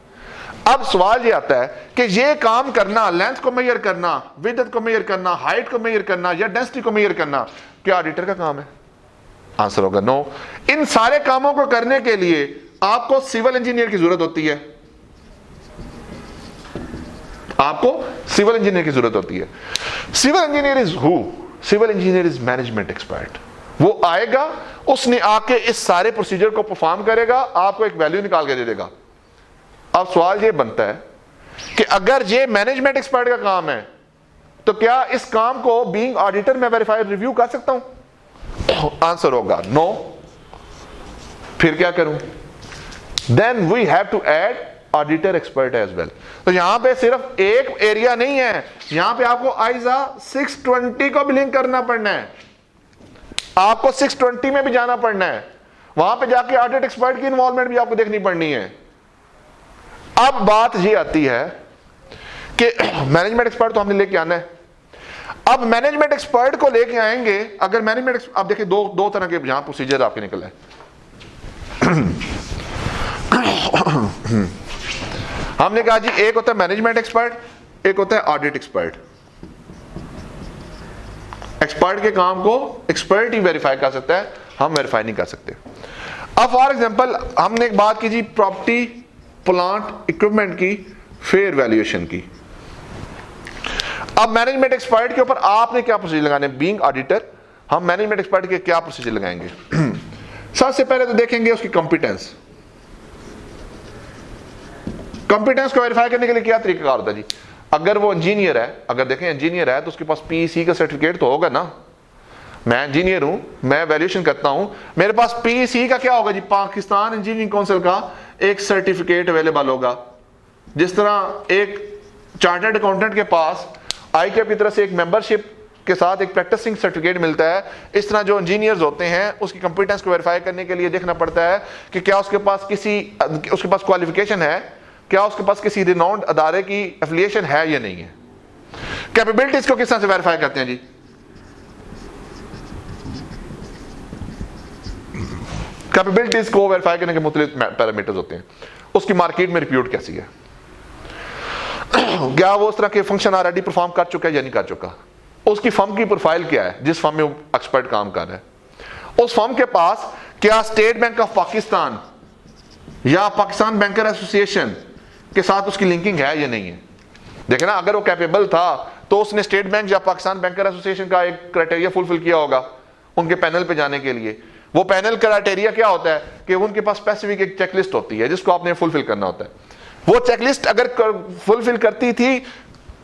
अब सवाल ये आता है कि ये काम करना, लेंथ को मेजर करना, विड्थ को मेजर करना, हाइट को मेजर करना या डेंसिटी को मेजर करना, क्या ऑडिटर का काम है? आंसर होगा नो। इन सारे कामों को करने के लिए आपको सिविल इंजीनियर की जरूरत होती है। आपको सिविल इंजीनियर की जरूरत होती है। Civil engineer is who? Civil engineer is management expert. वो आएगा, उसने आके इस सारे प्रोसीजर को परफॉर्म करेगा, आपको एक वैल्यू निकाल के दे देगा। अब सवाल ये बनता है कि अगर ये मैनेजमेंट एक्सपर्ट का काम है तो क्या इस काम को बीइंग ऑडिटर में वेरीफाइड रिव्यू कर सकता हूं? आंसर होगा नो। फिर क्या करूं? Then we have to add auditor expert as well. तो यहां पे सिर्फ एक एरिया नहीं है, यहां पे आपको आइजा 620 को भी लिंक करना पड़ना है, आपको 620 में भी जाना पड़ना है, वहां पे जाके ऑडिट एक्सपर्ट की इन्वॉल्वमेंट भी आपको देखनी पड़नी है। अब बात ये आती है कि मैनेजमेंट एक्सपर्ट तो हमने लेके आना है। अब मैनेजमेंट एक्सपर्ट को लेके आएंगे, अगर मैनेजमेंट, अब देखिए दो तरह के यहां प्रोसीजर आपके निकल है। हमने कहा जी एक होता है मैनेजमेंट एक्सपर्ट, एक होता है ऑडिट एक्सपर्ट। एक्सपर्ट के काम को एक्सपर्ट ही वेरीफाई कर सकता है, हम वेरीफाई नहीं कर सकते। अब फॉर एग्जांपल हमने एक बात की जी प्रॉपर्टी प्लांट इक्विपमेंट की फेयर वैल्यूएशन की। अब मैनेजमेंट एक्सपर्ट के ऊपर आपने क्या प्रोसीजर लगाने? बीइंग ऑडिटर हम मैनेजमेंट एक्सपर्ट के क्या प्रोसीजर लगाएंगे? सबसे पहले तो देखेंगे उसकी कॉम्पिटेंस। कॉम्पिटेंस को वेरीफाई करने के लिए क्या तरीका होता है जी? अगर वो इंजीनियर है, अगर देखें इंजीनियर है तो उसके पास पीईसी का सर्टिफिकेट तो होगा ना। मैं इंजीनियर हूं, मैं वैल्यूएशन करता हूं, मेरे पास पीईसी का क्या होगा जी? पाकिस्तान इंजीनियरिंग काउंसिल का एक सर्टिफिकेट अवेलेबल होगा। जिस तरह एक चार्टर्ड अकाउंटेंट के पास आईकेप की तरफ से एक मेंबरशिप के साथ एक प्रैक्टिसिंग सर्टिफिकेट मिलता है, इस तरह जो इंजीनियर्स होते हैं उसकी कंपिटेंस को वेरीफाई करने के लिए देखना पड़ता है कि क्या उसके पास क्वालिफिकेशन है, क्या उसके पास किसी रिनाउंड अदारे की एफिलिएशन है या नहीं है। कैपेबिलिटीज को किस तरह से वेरीफाई करते हैं जी? कैपेबिलिटीज को वेरीफाई करने के मुख्तलिफ पैरामीटर्स होते हैं। उसकी मार्केट में रिप्यूट कैसी है, क्या वो उस तरह के फंक्शन ऑलरेडी परफॉर्म कर चुका है या नहीं कर चुका, उसकी फर्म की प्रोफाइल क्या है जिस फर्म में वो एक्सपर्ट काम कर रहा है, उस फर्म के पास क्या स्टेट बैंक ऑफ पाकिस्तान या पाकिस्तान बैंकर एसोसिएशन के साथ उसकी लिंकिंग है या नहीं है। देखे ना, अगर वो कैपेबल था तो उसने स्टेट बैंक या पाकिस्तान बैंकर एसोसिएशन का एक क्राइटेरिया फुलफिल किया होगा उनके पैनल पे जाने के लिए। वो पैनल क्राइटेरिया क्या होता है कि उनके पास स्पेसिफिक एक चेकलिस्ट होती है जिसको आपने फुलफिल करना होता है। वो चेकलिस्ट अगर फुलफिल करती थी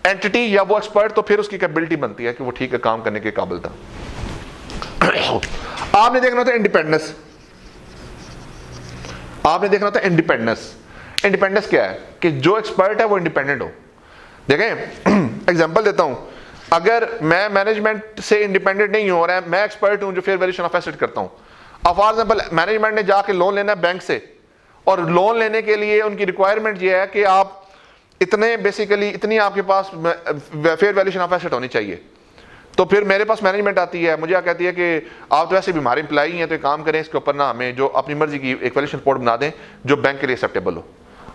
एंटिटी या वो एक्सपर्ट, तो फिर उसकी कैपेबिलिटी बनती है कि वो ठीक है, काम करने के काबिल था। आपने देखना था इंडिपेंडेंस, आपने देखना था इंडिपेंडेंस। इंडिपेंडेंस क्या है कि जो एक्सपर्ट है वो इंडिपेंडेंट हो। देखें एग्जांपल देता हूं, अगर मैं मैनेजमेंट से इंडिपेंडेंट नहीं हो रहा है, मैं एक्सपर्ट हूं जो फेयर वैल्यूएशन ऑफ एसेट करता हूं। अब फॉर एग्जांपल मैनेजमेंट ने जाके लोन लेना है बैंक से, और लोन लेने के लिए उनकी रिक्वायरमेंट ये है कि आप इतने बेसिकली इतनी आपके पास फेयर वैल्यूएशन ऑफ एसेट होनी चाहिए। तो फिर मेरे पास मैनेजमेंट आती है, मुझे कहती है कि आप तो वैसे भी हमारे एम्प्लॉई हैं, तो एक काम करें, इसके ऊपर ना हमें जो अपनी मर्जी की एक वैल्यूएशन रिपोर्ट बना दें जो बैंक के लिए एक्सेप्टेबल हो।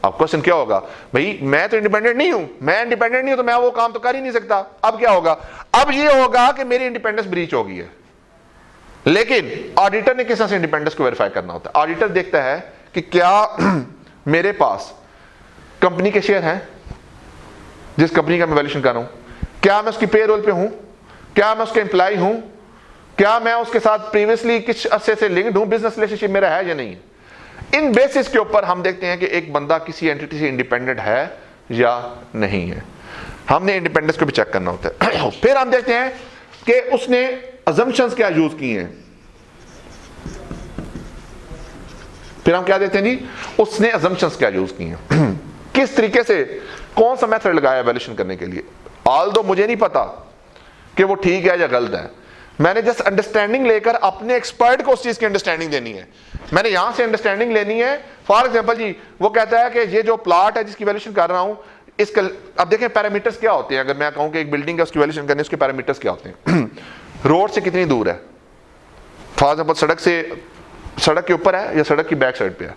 अब क्वेश्चन क्या होगा, भाई मैं तो इंडिपेंडेंट नहीं हूं, मैं इंडिपेंडेंट नहीं हूं तो मैं वो काम तो कर ही नहीं सकता। अब क्या होगा, अब ये होगा कि मेरी इंडिपेंडेंस ब्रीच हो गई है। लेकिन ऑडिटर ने किस तरह से इंडिपेंडेंस को वेरीफाई करना होता है? ऑडिटर देखता है कि क्या मेरे पास कंपनी के शेयर हैं जिस कंपनी का मैं वैल्यूएशन कर रहा हूं, क्या मैं उसकी पेरोल पे हूं, क्या मैं उसके एम्प्लॉय हूं, क्या मैं उसके साथ प्रीवियसली किस अरसे से लिंक्ड हूं, बिजनेस रिलेशनशिप मेरा है या नहीं है। इन बेसिस के ऊपर हम देखते हैं कि एक बंदा किसी एंटिटी से इंडिपेंडेंट है या नहीं है। हमने इंडिपेंडेंस को भी चेक करना होता है। फिर हम देखते हैं कि उसने अजम्पशंस क्या यूज किए हैं। फिर हम क्या देखते हैं जी, उसने अजम्पशंस क्या यूज किए हैं, किस तरीके से कौन सा मेथड लगाया वैल्यूएशन करने के लिए। ऑल्दो मुझे नहीं पता कि वो ठीक है या गलत है, मैंने जस्ट अंडरस्टैंडिंग लेकर अपने एक्सपर्ट को उस चीज की अंडरस्टैंडिंग देनी है। मैंने यहां से अंडरस्टैंडिंग लेनी है। फॉर एग्जांपल जी, वो कहता है कि ये जो प्लॉट है जिसकी वैल्यूएशन कर रहा हूं, इसका अब देखें पैरामीटर्स क्या होते हैं। अगर मैं कहूं कि एक बिल्डिंग है उसकी वैल्यूएशन करनी, उसके पैरामीटर्स क्या होते हैं। रोड से कितनी दूर है, फॉर एग्जांपल सड़क के ऊपर है या सड़क की बैक साइड पे है,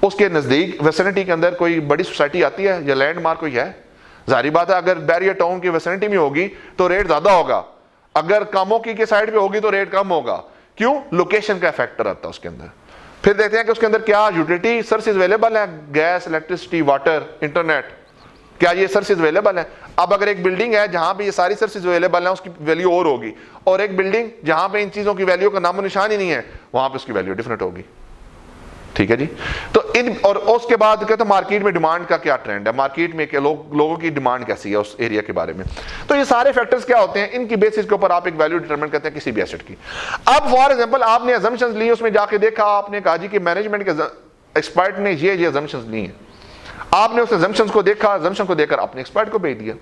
उसके नजदीक वेसिनिटी के अंदर कोई बड़ी सोसाइटी आती है या लैंडमार्क कोई है। जाहिर बात है अगर बैरियर टाउन की वेसिनिटी में होगी तो रेट ज्यादा होगा, अगर कामोकी के साइड पे होगी तो रेट कम होगा। क्यों? लोकेशन का फैक्टर आता है उसके अंदर। फिर देखते हैं कि उसके अंदर क्या यूटिलिटी सर्विसेज अवेलेबल है, गैस, इलेक्ट्रिसिटी, वाटर, इंटरनेट, क्या ये सर्विसेज अवेलेबल है। अब अगर एक बिल्डिंग है जहां पे ये सारी सर्विसेज अवेलेबल है, उसकी वैल्यू और होगी, और एक बिल्डिंग जहां पे इन चीजों की वैल्यू का नामो निशान ही नहीं है, वहां पे उसकी वैल्यू डिफरेंट होगी। ठीक है जी। तो इन और उसके बाद कहते हैं मार्केट में डिमांड का क्या ट्रेंड है, मार्केट में लोगों की डिमांड कैसी है उस एरिया के बारे में। तो ये सारे फैक्टर्स क्या होते हैं, इनकी बेसिस के ऊपर आप एक वैल्यू डिटरमाइन करते हैं किसी भी एसेट की। अब फॉर एग्जांपल आपने अजम्पशंस ली, उसमें जाके देखा, आपने कहा जी कि मैनेजमेंट के एक्सपर्ट ने ये अजम्पशंस ली हैं, आपने उस अजम्पशंस को देखा, अजम्पशन को देखकर अपने एक्सपर्ट को भेज दिया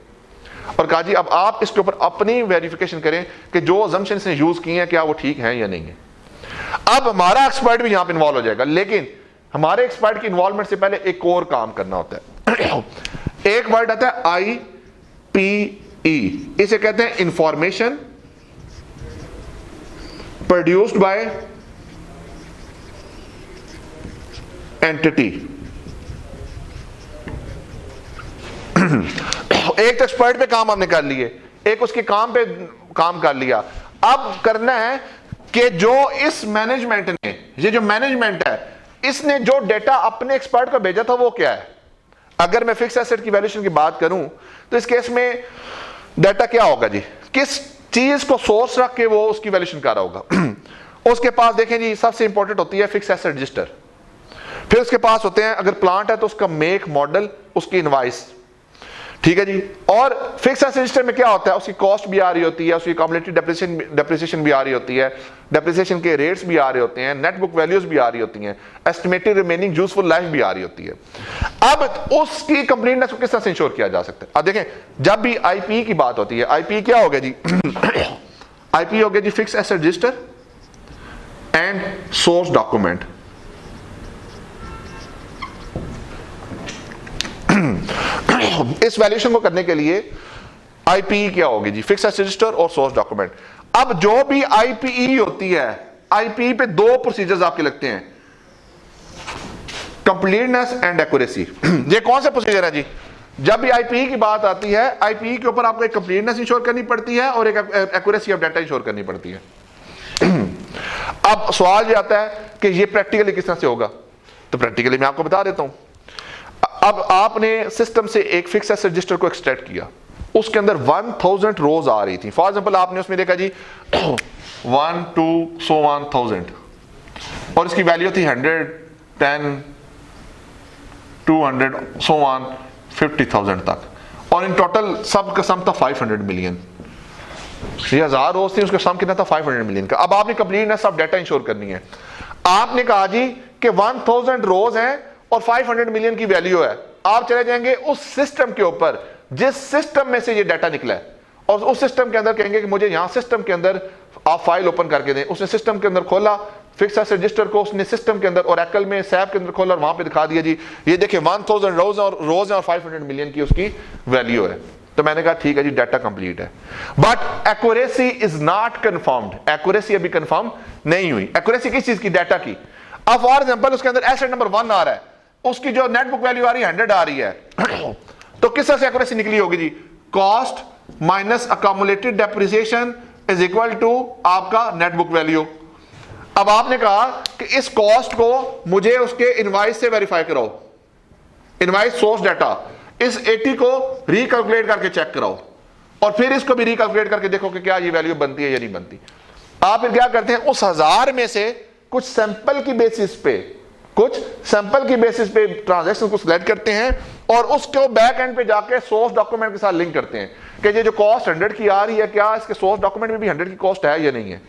और कहा जी अब आप इसके ऊपर अपनी वेरिफिकेशन करें कि जो अजम्पशंस ने यूज किए हैं क्या वो ठीक है या नहीं है। अब हमारा एक्सपर्ट भी यहां पे इन्वॉल्व हो जाएगा, लेकिन हमारे एक्सपर्ट की इन्वॉल्वमेंट से पहले एक और काम करना होता है। एक वर्ड आता है IPE, इसे कहते हैं इंफॉर्मेशन प्रोड्यूस्ड बाय एंटिटी। एक तो एक्सपर्ट पे काम हमने कर लिए, एक उसके काम पे काम कर लिया। अब करना है कि जो इस मैनेजमेंट ने, ये जो मैनेजमेंट है, इसने जो डेटा अपने एक्सपर्ट को भेजा था वो क्या है। अगर मैं फिक्स एसेट की वैल्यूएशन की बात करूं तो इस केस में डाटा क्या होगा जी, किस चीज को सोर्स रख के वो उसकी वैल्यूएशन कर रहा होगा। उसके पास देखें जी सबसे इंपॉर्टेंट होती है फिक्स एसेट रजिस्टर, फिर उसके पास होते हैं अगर प्लांट है तो उसका मेक मॉडल, उसकी इनवाइस, ठीक है जी। और फिक्स एसेट रजिस्टर में क्या होता है, उसकी कॉस्ट भी आ रही होती है, उसकी एक्यूमुलेटेड डेप्रिसिएशन भी आ रही होती है, डेप्रिसिएशन के रेट्स भी आ रहे होते हैं, नेट बुक वैल्यूज भी आ रही होती हैं, एस्टिमेटेड रिमेनिंग यूजफुल लाइफ भी आ रही होती है। अब उसकी कंप्लीटनेस को किस तरह से इंश्योर किया जा सकता है। अब देखें जब भी आईपी की बात होती है, आईपी क्या हो गया जी आईपी हो गया जी fix asset register and source document. इस वैल्यूएशन को करने के लिए आईपीई क्या होगी जी, फिक्स एसेट रजिस्टर और सोर्स डॉक्यूमेंट। अब जो भी आईपीई होती है, आईपीई पे दो प्रोसीजर्स आपके लगते हैं, कंप्लीटनेस एंड एक्यूरेसी। ये कौन सा प्रोसीजर है जी, जब भी आईपीई की बात आती है, आईपीई के ऊपर आपको एक कंप्लीटनेस इंश्योर करनी पड़ती है और एक एक्यूरेसी ऑफ डाटा इंश्योर करनी पड़ती है। अब सवाल ये आता है कि ये प्रैक्टिकली किस तरह से होगा, तो प्रैक्टिकली मैं आपको बता देता हूं। अब आपने सिस्टम से एक फिक्स एसेट रजिस्टर को एक्सट्रैक्ट किया, उसके अंदर 1000 रोज आ रही थी। फॉर एग्जांपल आपने उसमें देखा जी 1 2 so on 1000 और इसकी वैल्यू थी 100 10 200 so on 50,000 तक, और इन टोटल सब का सम था 500 मिलियन। ये 1000 रोज थी, उसका सम कितना था 500 मिलियन का। अब आपने कंप्लीटनेस ऑफ डाटा इंश्योर करनी है। आपने कहा जी कि 1000 रोज हैं और 500 मिलियन की वैल्यू है। आप चले जाएंगे उस सिस्टम के ऊपर जिस सिस्टम में से ये डाटा निकला है, और उस सिस्टम के अंदर कहेंगे कि मुझे यहां सिस्टम के अंदर आप फाइल ओपन करके दें। उसने सिस्टम के अंदर खोला फिक्स एसेट रजिस्टर को, उसने सिस्टम के अंदर ओरेकल में सैप के अंदर खोला और वहां पे दिखा दिया जी ये देखिए 1000 रोज और 500 मिलियन की उसकी वैल्यू है। तो मैंने कहा ठीक है जी डाटा कंप्लीट है, but accuracy is not confirmed. Accuracy अभी कंफर्म नहीं हुई। एक्यूरेसी किस चीज की, डाटा की। अब फॉर एग्जांपल उसके अंदर एसेट नंबर 1 आ रहा है, उसकी जो नेट बुक वैल्यू आ रही है 100 आ रही है, तो किस तरह से एक्यूरेसी निकली होगी जी, cost minus accumulated depreciation is equal to आपका नेट बुक वैल्यू। अब आपने कहा कि इस कॉस्ट को मुझे उसके इनवाइस से वेरीफाई कराओ, इनवाइस सोर्स डाटा, इस 80 को रिकैलकुलेट करके चेक कराओ और फिर इसको भी रिकैलकुलेट करके देखो कि क्या ये वैल्यू बनती है या नहीं बनती। आप फिर क्या करते हैं, उस 1000 में से कुछ सैंपल की बेसिस पे ट्रांजैक्शन को सिलेक्ट करते हैं और उसको बैक एंड पे जाके सोर्स डॉक्यूमेंट के साथ लिंक करते हैं कि ये जो कॉस्ट 100 की आ रही है, क्या इसके सोर्स डॉक्यूमेंट में भी 100 की कॉस्ट है या नहीं है।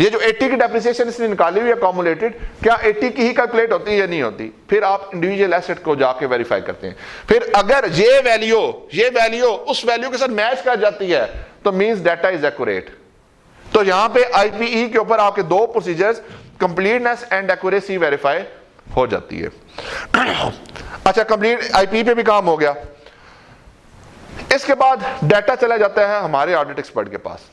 ये जो 80 की डेप्रिसिएशन इसने निकाली हुई है अक्यूमुलेटेड, क्या 80 की ही कैलकुलेट होती है या नहीं होती। फिर आप इंडिविजुअल एसेट को जाके वेरीफाई करते हैं। फिर अगर ये वैल्यू उस वैल्यू के साथ मैच कर जाती है तो मींस डाटा इज एक्यूरेट। तो यहां पे आईपीई के ऊपर आपके दो procedures, completeness and accuracy, verify हो जाती है। अच्छा, कंप्लीट आईपीई पे भी काम हो गया। इसके बाद डाटा चला जाता है हमारे ऑडिट एक्सपर्ट के पास।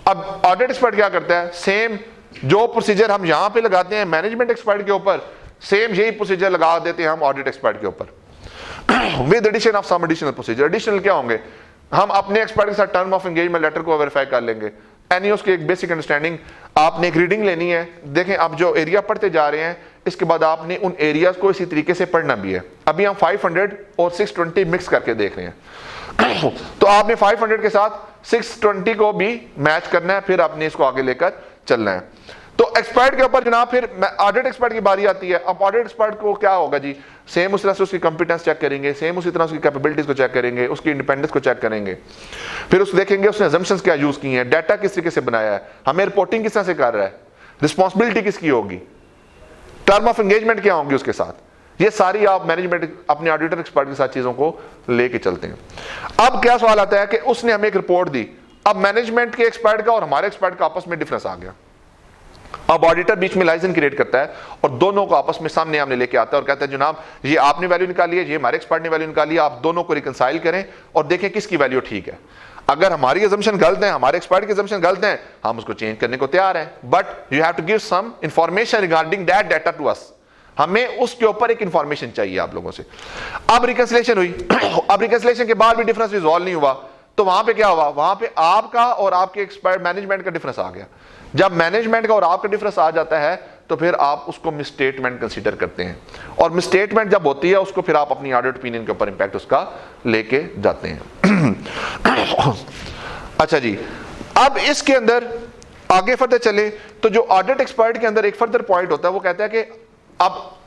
अब ऑडिट एक्सपर्ट क्या करता है, सेम जो प्रोसीजर हम यहां पे लगाते हैं मैनेजमेंट एक्सपर्ट के ऊपर, सेम यही प्रोसीजर लगा देते हैं हम ऑडिट एक्सपर्ट के ऊपर with addition of some additional procedure. Additional क्या होंगे, हम अपने एक्सपर्ट के साथ टर्म ऑफ एंगेजमेंट लेटर को वेरीफाई कर लेंगे। यानी उसकी एक बेसिक अंडरस्टैंडिंग, आपने एक रीडिंग लेनी है। देखें अब जो एरिया पढ़ते जा रहे हैं, इसके बाद आपने उन एरियाज को इसी तरीके से पढ़ना भी है। अभी हम 500 और 620 मिक्स करके देख रहे हैं तो आपने 500 के साथ 620 को भी मैच करना है, फिर आपने इसको आगे लेकर चलना है। तो एक्सपर्ट के ऊपर जनाब फिर ऑडिट एक्सपर्ट की बारी आती है। अब ऑडिट एक्सपर्ट को क्या होगा जी, सेम उस तरह से उसकी कंपिटेंस चेक करेंगे, सेम उसी तरह उसकी कैपेबिलिटीज को चेक करेंगे, उसकी इंडिपेंडेंस को चेक करेंगे, फिर उसको देखेंगे उसने अजम्पशंस क्या यूज की हैं, डाटा किस तरीके से बनाया है, हमें रिपोर्टिंग किस तरह से कर रहा है, रिस्पॉन्सिबिलिटी किसकी होगी, टर्म ऑफ एंगेजमेंट क्या होंगी उसके साथ। ये सारी आप मैनेजमेंट अपने ऑडिटर एक्सपर्ट के साथ चीजों को लेके चलते हैं। अब क्या सवाल आता है कि उसने हमें एक रिपोर्ट दी, अब मैनेजमेंट के एक्सपर्ट का और हमारे एक्सपर्ट का आपस में डिफरेंस आ गया। अब ऑडिटर बीच में लाइसेंस क्रिएट करता है और दोनों को आपस में सामने आमने लेके आता है और कहता है जनाब ये आपने वैल्यू निकाली है, ये हमारे एक्सपर्ट ने वैल्यू निकाली है, आप दोनों को रिकंसाइल करें और देखें किसकी वैल्यू ठीक है। अगर हमारी अजम्पशन गलत है, हमारे एक्सपर्ट की अजम्पशन गलत है, हम उसको चेंज करने को तैयार हैं, but you have to give some information regarding that data to us. हमें उसके ऊपर एक इंफॉर्मेशन चाहिए आप लोगों से। अब रिकंसिलिएशन हुई अब रिकंसिलिएशन के बाद भी डिफरेंस रिजॉल्व नहीं हुआ, तो वहां पे क्या हुआ, वहां पे आपका और आपके एक्सपर्ट मैनेजमेंट का डिफरेंस आ गया। जब मैनेजमेंट का और आपका डिफरेंस आ जाता है तो फिर आप उसको मिसस्टेटमेंट कंसीडर करते हैं, और मिसस्टेटमेंट जब होती है उसको फिर आप अपनी ऑडिट ओपिनियन के ऊपर इंपैक्ट उसका लेके जाते हैं। अच्छा जी, अब इसके अंदर आगे फर्दर चले तो जो ऑडिट एक्सपर्ट के अंदर एक फर्दर पॉइंट होता है, वो कहता है कि अब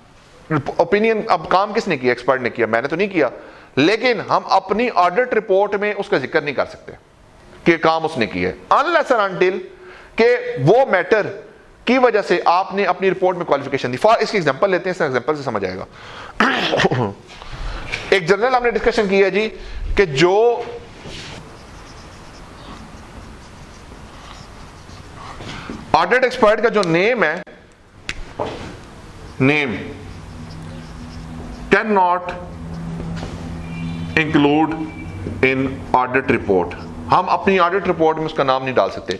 ओपिनियन, अब काम किसने किया? एक्सपर्ट ने किया, मैंने तो नहीं किया, लेकिन हम अपनी ऑडिट रिपोर्ट में उसका जिक्र नहीं कर सकते कि काम उसने किया है, अनलेस एंड अनटिल कि वो मैटर की वजह से आपने अपनी रिपोर्ट में क्वालिफिकेशन दी। फॉर इसकी एग्जांपल लेते हैं, इस एग्जांपल से समझ आएगा। एक जनरल हमने डिस्कशन की है जी कि जो ऑडिट एक्सपर्ट का जो नेम है, name can not include in audit report. हम अपनी ऑडिट रिपोर्ट में उसका नाम नहीं डाल सकते,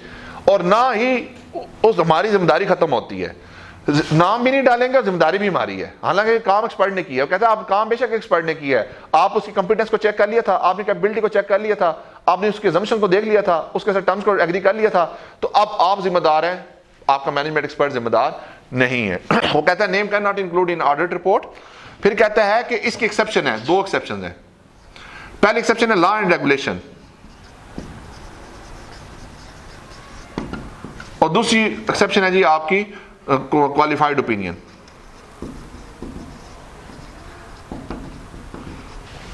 और ना ही उस हमारी जिम्मेदारी खत्म होती है। नाम भी नहीं डालेंगे और जिम्मेदारी भी हमारी है, हालांकि काम एक्सपर्ट ने किया है। कहता है आप काम बेशक एक्सपर्ट ने किया है, आप उसकी कंपिटेंस को चेक कर लिया था, आपने कैपेबिलिटी को चेक कर लिया था, आपने उसके assumption को देख लिया था, उसके साथ टर्म्स को एग्री कर लिया था, तो अब आप जिम्मेदार हैं, आपका मैनेजमेंट एक्सपर्ट जिम्मेदार नहीं है। वो कहता है name can not include in audit report. फिर कहता है कि इसकी एक्सेप्शन है, दो एक्सेप्शन है। पहली एक्सेप्शन है लॉ एंड रेगुलेशन, और दूसरी एक्सेप्शन है जी आपकी क्वालिफाइड ओपिनियन।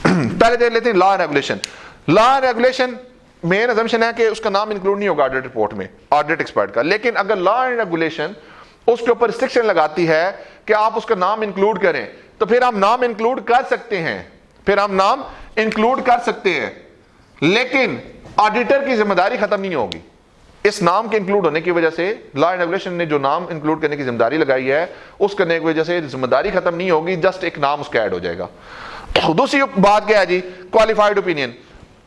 पहले देख लेते हैं law and regulation. Law and regulation main assumption है कि उसका नाम इंक्लूड नहीं होगा ऑडिट रिपोर्ट में, ऑडिट एक्सपर्ट का। लेकिन अगर लॉ एंड रेगुलेशन उसके ऊपर रिस्ट्रिक्शन लगाती है कि आप उसका नाम इंक्लूड करें, तो फिर हम नाम इंक्लूड कर सकते हैं, फिर हम नाम इंक्लूड कर सकते हैं, लेकिन ऑडिटर की जिम्मेदारी खत्म नहीं होगी। इस नाम के इंक्लूड होने की वजह से लॉ एंड रेगुलेशन ने जो नाम इंक्लूड करने की जिम्मेदारी लगाई है, उस करने की वजह से जिम्मेदारी खत्म नहीं होगी, जस्ट एक नाम उसका ऐड हो जाएगा। दूसरी बात क्या है जी, क्वालिफाइड ओपिनियन।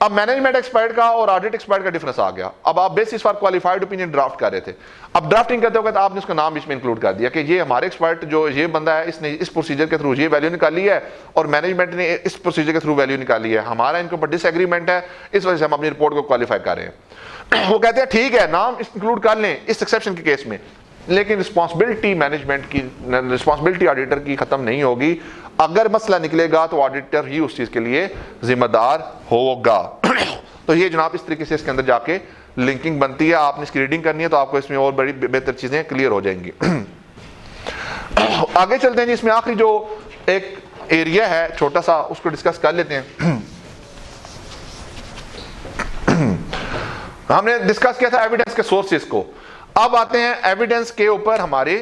अब मैनेजमेंट एक्सपर्ट का और ऑडिट एक्सपर्ट का डिफरेंस आ गया। अब आप basis for qualified opinion draft कर रहे थे, अब ड्राफ्टिंग करते वक्त आपने उसका नाम इसमें इंक्लूड कर दिया कि ये हमारे एक्सपर्ट जो ये बंदा है, इसने इस प्रोसीजर के थ्रू ये वैल्यू निकाली है और मैनेजमेंट ने इस प्रोसीजर के थ्रू वैल्यू निकाली है, हमारा इनके ऊपर डिसएग्रीमेंट है, इस वजह से हम अपनी रिपोर्ट को क्वालिफाई कर रहे हैं। वो कहते हैं ठीक है, नाम इंक्लूड कर लें इस एक्सेप्शन के केस में, लेकिन रिस्पांसिबिलिटी मैनेजमेंट की, रिस्पांसिबिलिटी ऑडिटर की खत्म नहीं होगी। अगर मसला निकलेगा तो ऑडिटर ही उस चीज के लिए जिम्मेदार होगा। तो ये जनाब इस तरीके से इसके अंदर जाके लिंकिंग बनती है। आपने इसकी रीडिंग करनी है तो आपको इसमें और बड़ी बेहतर चीजें क्लियर हो जाएंगी। आगे चलते हैं जी, इसमें आखिरी जो एक एरिया है छोटा सा, उसको डिस्कस कर लेते हैं। हमने डिस्कस किया था एविडेंस के सोर्सेस को। अब आते हैं एविडेंस के ऊपर हमारे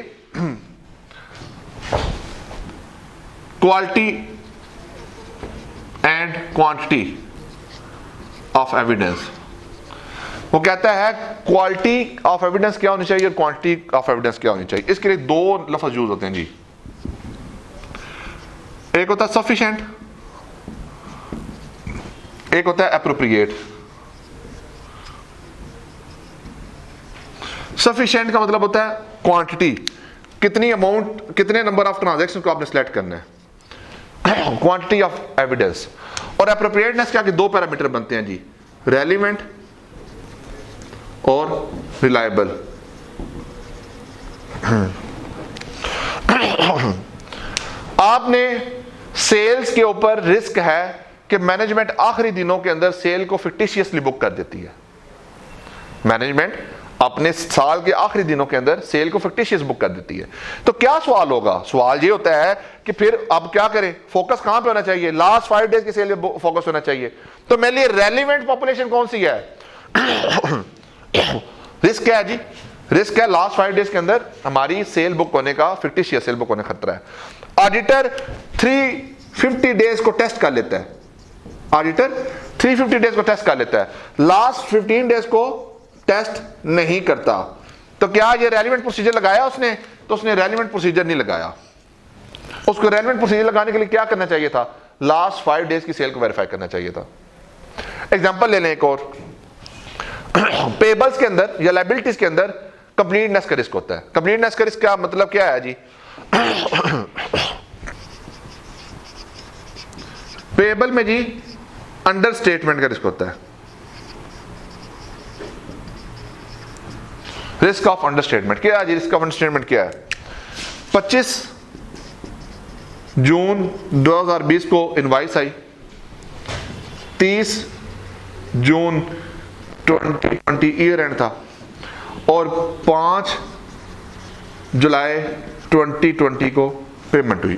quality and quantity of evidence. वो कहता है क्वालिटी ऑफ एविडेंस क्या होनी चाहिए और क्वांटिटी ऑफ एविडेंस क्या होनी चाहिए। इसके लिए दो लफ्ज यूज होते हैं जी, एक होता है सफिशिएंट, एक होता है एप्रोप्रिएट। सफिशिएंट का मतलब होता है क्वांटिटी, कितनी अमाउंट, कितने नंबर ऑफ ट्रांजैक्शन को आपने सिलेक्ट करना है, क्वांटिटी ऑफ एविडेंस। और एप्रोप्रिएटनेस क्या कि दो पैरामीटर बनते हैं जी, रेलिवेंट और रिलायबल। आपने सेल्स के ऊपर रिस्क है कि मैनेजमेंट आखिरी दिनों के अंदर सेल को फिक्टिशियसली बुक कर देती है। मैनेजमेंट अपने साल के आखिरी दिनों के अंदर सेल को फिक्टिशियस बुक कर देती है। तो क्या सवाल होगा? सवाल ये होता है कि फिर अब क्या करें, फोकस कहां पे होना चाहिए? लास्ट 5 डेज की सेल पे फोकस होना चाहिए। तो मेरे लिए रेलिवेंट पॉपुलेशन कौन सी है? रिस्क क्या है जी? रिस्क है लास्ट 5 डेज के अंदर हमारी सेल बुक होने का, फिक्टिशियस सेल बुक होने का खतरा है। ऑडिटर 350 डेज को टेस्ट कर लेता है, ऑडिटर 350 डेज को टेस्ट कर लेता है, लास्ट 15 डेज को टेस्ट नहीं करता। तो क्या ये रेलिवेंट प्रोसीजर लगाया उसने? तो उसने रेलिवेंट प्रोसीजर नहीं लगाया। उसको रेलिवेंट प्रोसीजर लगाने के लिए क्या करना चाहिए था? लास्ट 5 डेज की सेल को वेरीफाई करना चाहिए था। एग्जांपल ले लें एक और, पेबल्स के अंदर या लायबिलिटीज के अंदर कंप्लीटनेस का रिस्क होता है। कंप्लीटनेस का रिस्क का मतलब क्या है जी? पेबल में जी अंडर स्टेटमेंट का रिस्क होता है, रिस्क ऑफ अंडरस्टेटमेंट। क्या है जी रिस्क ऑफ अंडरस्टेटमेंट? क्या है? 25 जून 2020 को invoice I, 30 June 2020 year and था, और 5 जुलाई 2020 को पेमेंट हुई।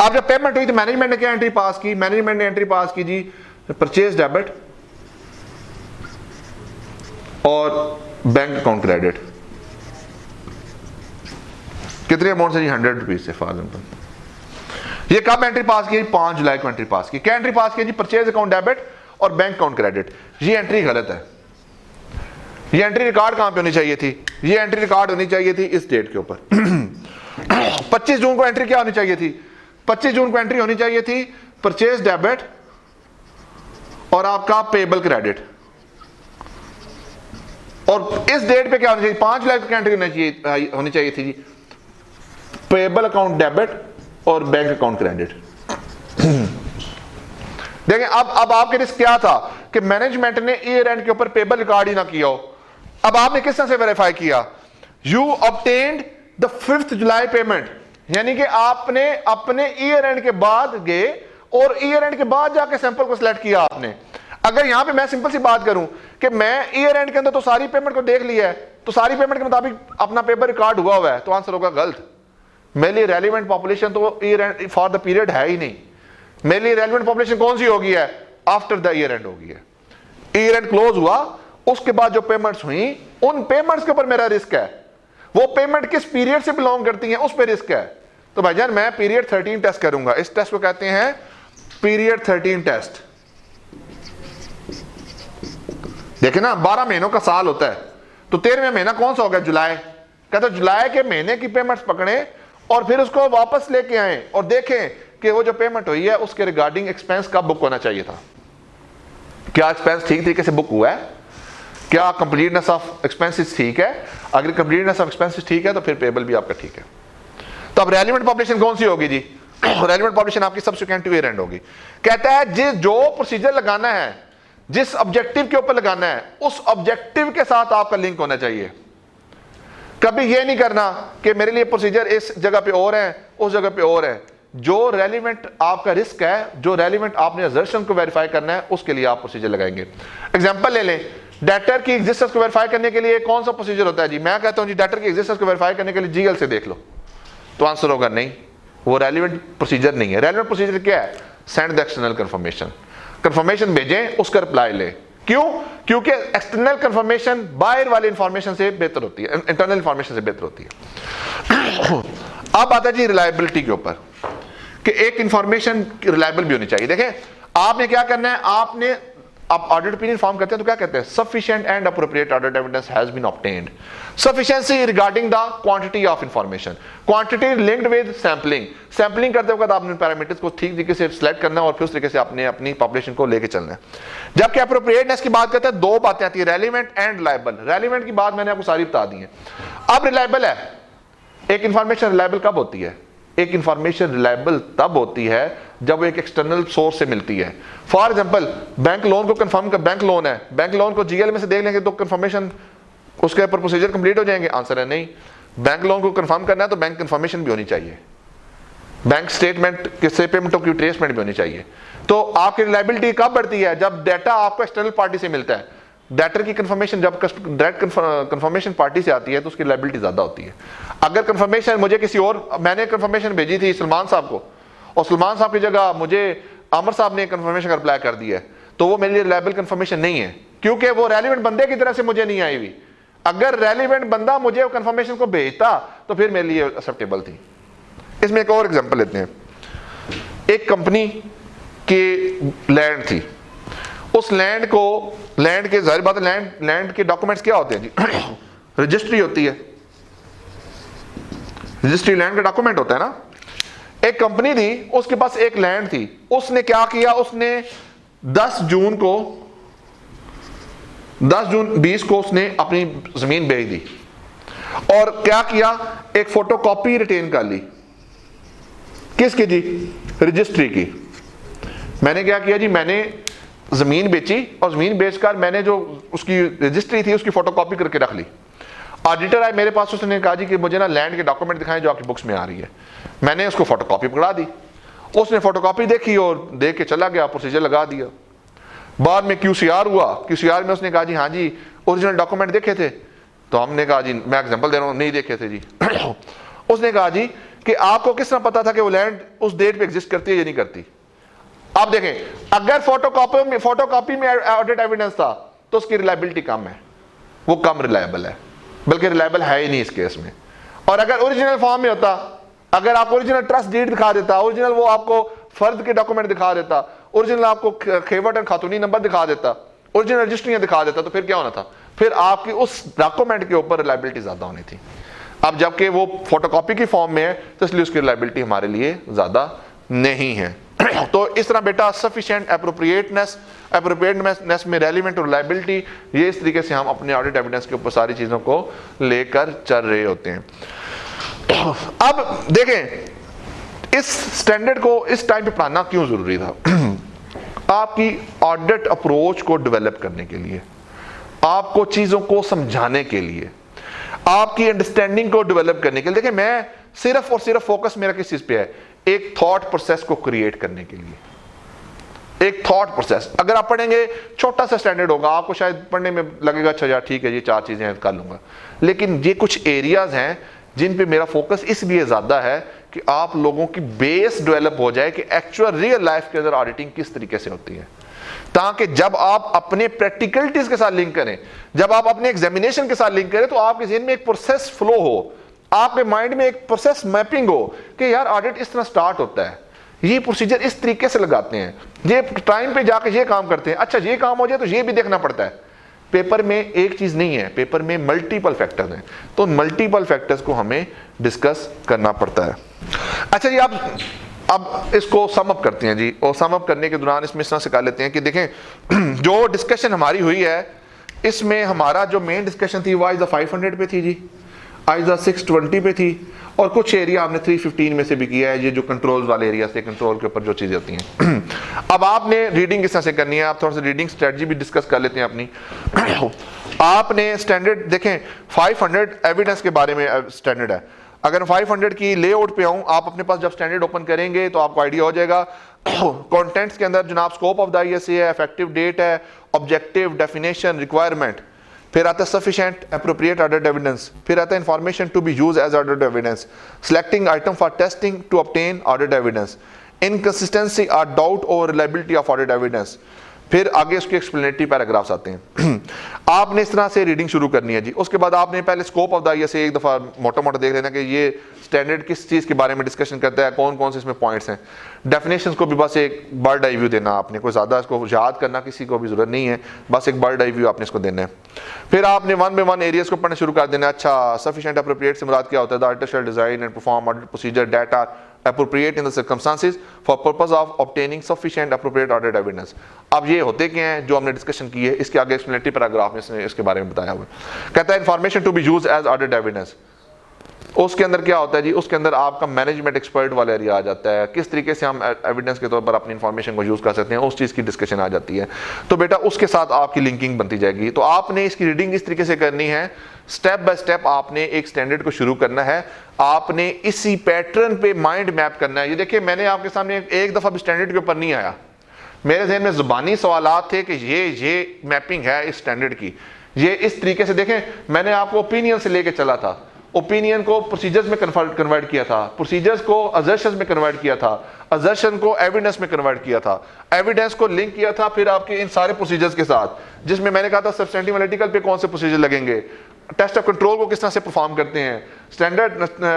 अब जब पेमेंट हुई तो मैनेजमेंट ने क्या एंट्री पास की? मैनेजमेंट ने एंट्री पास की जी परचेज डेबिट और बैंक अकाउंट क्रेडिट। कितने अमाउंट से जी? 100 रुपीज से फॉर एग्जाम्पल। ये कब एंट्री पास की? 5 जुलाई को एंट्री पास की। क्या एंट्री पास की जी? परचेज अकाउंट डेबिट और बैंक अकाउंट क्रेडिट। ये एंट्री गलत है। ये एंट्री रिकॉर्ड कहां पे होनी चाहिए थी? ये एंट्री रिकॉर्ड होनी चाहिए थी इस डेट के ऊपर। 25 जून को एंट्री क्या होनी चाहिए थी? 25 जून को एंट्री होनी चाहिए थी परचेज डेबिट और आपका पेबल क्रेडिट। और इस डेट पे क्या होनी चाहिए? 5 जुलाई को एंट्री होनी चाहिए थी जी पेबल अकाउंट डेबिट और बैंक अकाउंट क्रेडिट। देखें अब आपके रिस्क क्या था कि मैनेजमेंट ने ईयर एंड के ऊपर पेबल रिकॉर्ड ही ना किया हो। अब आपने किस तरह से वेरीफाई किया? You obtained the 5th July payment, यानी कि आपने अपने ईयर एंड के बाद गए और ईयर एंड के बाद जाके सैंपल को सिलेक्ट किया आपने। अगर यहां पे मैं सिंपल सी बात करूं कि मैं ईयर एंड के अंदर तो सारी पेमेंट को देख लिया है, तो सारी पेमेंट के मुताबिक अपना पेपर रिकॉर्ड हुआ है, तो आंसर होगा गलत। मेरे लिए रेलिवेंट पॉपुलेशन तो year and for the period है ही नहीं। मेरे लिए रेलिवेंट पॉपुलेशन कौन सी होगी है? आफ्टर द ईयर एंड होगी है। ईयर एंड क्लोज हुआ, उसके बाद जो पेमेंट्स हुई उन पेमेंट्स के ऊपर मेरा रिस्क है। वो पेमेंट किस पीरियड से बिलोंग करती है उस पर रिस्क है। तो भाईजान मैं पीरियड 13 टेस्ट करूंगा। इस टेस्ट को कहते हैं पीरियड 13 टेस्ट। देखे ना 12 महीनों का साल होता है, तो 13वां महीना कौन सा होगा? जुलाई। कहते जुलाई के महीने की पेमेंट्स पकड़े और फिर उसको वापस लेके आए और देखें कि वो जो पेमेंट हुई है उसके रिगार्डिंग एक्सपेंस कब बुक होना चाहिए था। क्या एक्सपेंस ठीक तरीके से बुक हुआ है? क्या कंप्लीटनेस ऑफ एक्सपेंसेस ठीक है? अगर कंप्लीटनेस ऑफ एक्सपेंसेस ठीक है तो फिर पेबल भी आपका ठीक है। तो अब रेलिवेंट पॉपुलेशन कौन सी होगी जी? रेलिवेंट पॉपुलेशन आपकी सब्सिक्वेंट टू ईयर एंड होगी। कहता है जो प्रोसीजर लगाना है, जिस ऑब्जेक्टिव के ऊपर लगाना है, उस ऑब्जेक्टिव के साथ आपका लिंक होना चाहिए। कभी यह नहीं करना कि मेरे लिए प्रोसीजर इस जगह पे और है, उस जगह पे और है। जो रेलिवेंट आपका रिस्क है, जो रेलिवेंट आपने असर्शन को वेरीफाई करना है, उसके लिए आप प्रोसीजर लगाएंगे। एग्जांपल ले लें, डेटर की एग्जिस्टेंस को वेरीफाई करने के लिए कौन सा प्रोसीजर होता है जी? मैं कहता हूं जी डेटर की एग्जिस्टेंस को वेरीफाई करने के लिए जीएल से देख लो, तो आंसर होगा नहीं, वो रेलिवेंट प्रोसीजर नहीं है। रेलिवेंट प्रोसीजर क्या है? Send the external confirmation. Confirmation भेजें, उसका रिप्लाई ले। क्यों? क्योंकि एक्सटर्नल कंफर्मेशन बाहर वाले इंफॉर्मेशन से बेहतर होती है, इंटरनल इंफॉर्मेशन से बेहतर होती है। अब आता है जी रिलायबिलिटी के ऊपर कि एक इंफॉर्मेशन रिलायबल भी होनी चाहिए। देखें आपने क्या करना है, आपने आप ऑडिट ओपिनियन फॉर्म करते हैं तो क्या कहते हैं? Sufficient and appropriate audit evidence has been obtained. Sufficiency regarding the quantity of information, quantity linked with sampling. Sampling करते वक्त आपने पैरामीटर्स को ठीक तरीके से सिलेक्ट करना है और फिर उस तरीके से आपने अपनी पॉपुलेशन को लेके चलना है। जबकि अप्रोप्रिएटनेस की बात करते हैं, दो बातें आती है, रेलिवेंट एंड रिलायबल। रेलिवेंट की बात मैंने आपको सारी बता दी है। अब रिलायबल है, एक इंफॉर्मेशन रिलायबल कब होती है? एक इंफॉर्मेशन रिलायबल तब होती है जब वो एक एक्सटर्नल सोर्स से मिलती है। फॉर एग्जांपल बैंक लोन को कंफर्म कर, बैंक लोन है, बैंक लोन को जीएल में से देख लेंगे तो कंफर्मेशन उसके ऊपर प्रोसीजर कंप्लीट हो जाएंगे? आंसर है नहीं। बैंक लोन को कंफर्म करना है तो बैंक कंफर्मेशन भी होनी चाहिए, बैंक स्टेटमेंट किससे पेमेंटों की ट्रेसमेंट भी होनी चाहिए। तो आपकी रिलायबिलिटी कब बढ़ती है? जब डाटा आपको एक्सटर्नल पार्टी से मिलता है। डेटर की कंफर्मेशन जब डायरेक्ट कंफर्मेशन पार्टी से आती है तो उसकी रिलायबिलिटी ज्यादा होती है। अगर कंफर्मेशन मुझे किसी और, मैंने कंफर्मेशन भेजी थी सलमान साहब को और सलमान साहब की जगह मुझे आमिर साहब ने कंफर्मेशन का रिप्लाई कर दिया है, तो वो मेरे लिए रिलायबल कंफर्मेशन नहीं है, क्योंकि वो रेलिवेंट बंदे की तरह से मुझे नहीं आई हुई। अगर रेलिवेंट बंदा मुझे कंफर्मेशन को भेजता तो फिर मेरे लिए एक्सेप्टेबल थी। इसमें एक और एग्जांपल लेते हैं। एक कंपनी की लैंड थी, उस लैंड के जाहिर बात है लैंड के डॉक्यूमेंट्स क्या होते हैं जी? रजिस्ट्री होती है, रजिस्ट्री लैंड का डॉक्यूमेंट होता है ना। एक कंपनी थी, उसके पास एक लैंड थी, उसने क्या किया, उसने 10 जून 20 को उसने अपनी जमीन बेच दी और क्या किया, एक फोटोकॉपी रिटेन कर ली। किसकी जी? रजिस्ट्री की। मैंने क्या किया जी, मैंने जमीन बेची और जमीन बेचकर मैंने जो उसकी रजिस्ट्री थी उसकी फोटोकॉपी करके रख ली। ऑडिटर आए मेरे पास, उसने कहा जी कि मुझे ना लैंड के डॉक्यूमेंट दिखाएं जो आपकी बुक्स में आ रही है। मैंने उसको फोटोकॉपी पकड़ा दी, उसने फोटोकॉपी देखी और देख के चला गया, प्रोसीजर लगा दिया। बाद में क्यूसीआर हुआ, क्यूसीआर में उसने कहा जी हाँ जी ओरिजिनल डॉक्यूमेंट देखे थे? तो हमने कहा जी, मैं एग्जांपल दे रहा हूं, नहीं देखे थे जी। उसने कहा जी कि आपको किस तरह पता था कि वो लैंड उस डेट पे एग्जिस्ट करती है या नहीं करती? आप देखें, अगर फोटोकॉपी में ऑडिट एविडेंस था तो उसकी रिलायबिलिटी कम है, वो कम रिलायबल है, बल्कि रिलायबल है ही नहीं इस केस में। और अगर ओरिजिनल फॉर्म में होता, अगर आप ओरिजिनल ट्रस्ट डीड दिखा देता, ओरिजिनल वो आपको फर्द के डॉक्यूमेंट दिखा देता, ओरिजिनल आपको खेवट एंड खातूनी नंबर दिखा देता, ओरिजिनल रजिस्ट्रियां दिखा देता, तो फिर क्या होना था? फिर आपकी उस डॉक्यूमेंट के ऊपर रिलायबिलिटी ज्यादा होनी थी। अब जबकि वो फोटोकॉपी की फॉर्म में है तो इसलिए उसकी रिलायबिलिटी हमारे लिए ज्यादा नहीं है। तो इस तरह बेटा सफिशिएंट एप्रोप्रिएटनेस में रेलिवेंट और रिलायबिलिटी, ये इस तरीके से हम अपने ऑडिट एविडेंस के ऊपर सारी चीजों को लेकर चल रहे होते हैं। अब देखें, इस स्टैंडर्ड को इस टाइम पे पढ़ाना क्यों जरूरी था? आपकी ऑडिट अप्रोच को डेवलप करने के लिए, आपको चीजों को समझाने के लिए, आपकी अंडरस्टैंडिंग को डेवलप करने के लिए। देखिए, मैं सिर्फ और सिर्फ फोकस मेरा किस चीज पे है? एक थॉट प्रोसेस को क्रिएट करने के लिए। एक थॉट प्रोसेस अगर आप पढ़ेंगे, छोटा सा स्टैंडर्ड होगा, आपको शायद पढ़ने में लगेगा अच्छा यार ठीक है, ये 4 चीजें कर लूंगा, लेकिन ये कुछ एरियाज हैं जिन पे मेरा फोकस इसलिए ज्यादा है कि आप लोगों की बेस डेवलप हो जाए कि एक्चुअल रियल लाइफ के अंदर ऑडिटिंग किस तरीके से होती है, ताकि जब आप अपने प्रैक्टिकलिटीज के साथ लिंक करें, जब आप अपने एग्जामिनेशन के साथ लिंक करें, तो आपके ज़हन में एक प्रोसेस फ्लो हो, आपके माइंड में एक प्रोसेस मैपिंग हो कि यार ऑडिट इस तरह स्टार्ट होता है, ये प्रोसीजर इस तरीके से लगाते हैं, ये टाइम पे जाके ये काम करते हैं, अच्छा ये काम हो जाए तो ये भी देखना पड़ता है। पेपर में एक चीज नहीं है, पेपर में मल्टीपल फैक्टर्स हैं, तो मल्टीपल फैक्टर्स को हमें डिस्कस करना पड़ता है। अच्छा जी, अब इसको सम अप करते हैं जी, और सम अप करने के दौरान इसमें इस तरह सिखा लेते हैं कि देखें, जो डिस्कशन हमारी हुई है इसमें हमारा जो मेन डिस्कशन थी वो आइज़ा 500 पे थी जी, आइज़ा 620 पे थी, और कुछ एरिया हमने 315 में से भी किया है, ये जो कंट्रोल वाले एरिया से, कंट्रोल के ऊपर जो चीजें होती हैं। अब आपने रीडिंग किस तरह से करनी है, आप थोड़ा सा रीडिंग स्ट्रेटजी भी डिस्कस कर लेते हैं अपनी। आपने स्टैंडर्ड देखें, 500 एविडेंस के बारे में स्टैंडर्ड है। अगर 500 की लेआउट पे आऊं, आप अपने पास जब स्टैंडर्ड ओपन करेंगे तो आपको आइडिया हो जाएगा। कंटेंट्स के अंदर जनाब स्कोप ऑफ द आईएसए है, इफेक्टिव डेट है, ऑब्जेक्टिव, डेफिनेशन, रिक्वायरमेंट, फिर आता है सफिशिएंट एप्रोप्रिएट ऑर्डर्ड एविडेंस, फिर आता है information to be used as ordered evidence, selecting item for testing to obtain ordered evidence, inconsistency और doubt over reliability of ordered evidence, फिर आगे उसके एक्सप्लेनेटरी पैराग्राफ्स आते हैं। आपने इस तरह से रीडिंग शुरू करनी है जी। उसके बाद आपने पहले स्कोप ऑफ द आईएसए एक दफा मोटा मोटा देख लेना कि ये स्टैंडर्ड किस चीज के बारे में डिस्कशन करता है, कौन कौन से इसमें पॉइंट्स हैं। डेफिनेशंस को भी बस एक बर्ड आई व्यू देना आपने, कोई ज्यादा इसको याद करना किसी को भी जरूरत नहीं है, बस एक बर्ड आई व्यू आपने इसको देना है। फिर आपने 1 बाय 1 एरियाज को पढ़ना शुरू कर देना। अच्छा, सफिशिएंट एप्रोप्रिएट से मुराद क्या होता है? The auditor shall design and perform audit procedure that are appropriate in the circumstances for purpose of obtaining sufficient appropriate audit evidence। अब ये होते क्या हैं जो हमने डिस्कशन की है, इसके आगे एक्सप्लेनेटरी पैराग्राफ में इसने इसके बारे में बताया हुआ है। कहता है information to be used as audit evidence. उसके अंदर क्या होता है जी? उसके अंदर आपका मैनेजमेंट एक्सपर्ट वाला एरिया आ जाता है, किस तरीके से हम एविडेंस के तौर पर अपनी इन्फॉर्मेशन को यूज कर सकते हैं, उस चीज की डिस्कशन आ जाती है। तो बेटा उसके साथ आपकी लिंकिंग बनती जाएगी। तो आपने इसकी रीडिंग इस तरीके से करनी है, स्टेप बाय स्टेप आपने एक स्टैंडर्ड को शुरू करना है, आपने इसी पैटर्न पे माइंड मैप करना है। ये देखिए, मैंने आपके सामने एक दफा भी स्टैंडर्ड के ऊपर नहीं आया, मेरे ज़हन में जुबानी सवालात थे कि ये मैपिंग है इस स्टैंडर्ड की, ये इस तरीके से। देखें, मैंने आपको ओपिनियन से लेके चला था, ओपिनियन को प्रोसीजर्स में कन्वर्ट किया था, प्रोसीजर्स को असर्शंस में कन्वर्ट किया था, असर्शन को एविडेंस में कन्वर्ट किया था, एविडेंस को लिंक किया था फिर आपके इन सारे प्रोसीजर्स के साथ, जिसमें मैंने कहा था सब्सटेंटिव एनालिटिकल पे कौन से प्रोसीजर लगेंगे, टेस्ट ऑफ कंट्रोल को किस तरह से परफॉर्म करते हैं, स्टैंडर्ड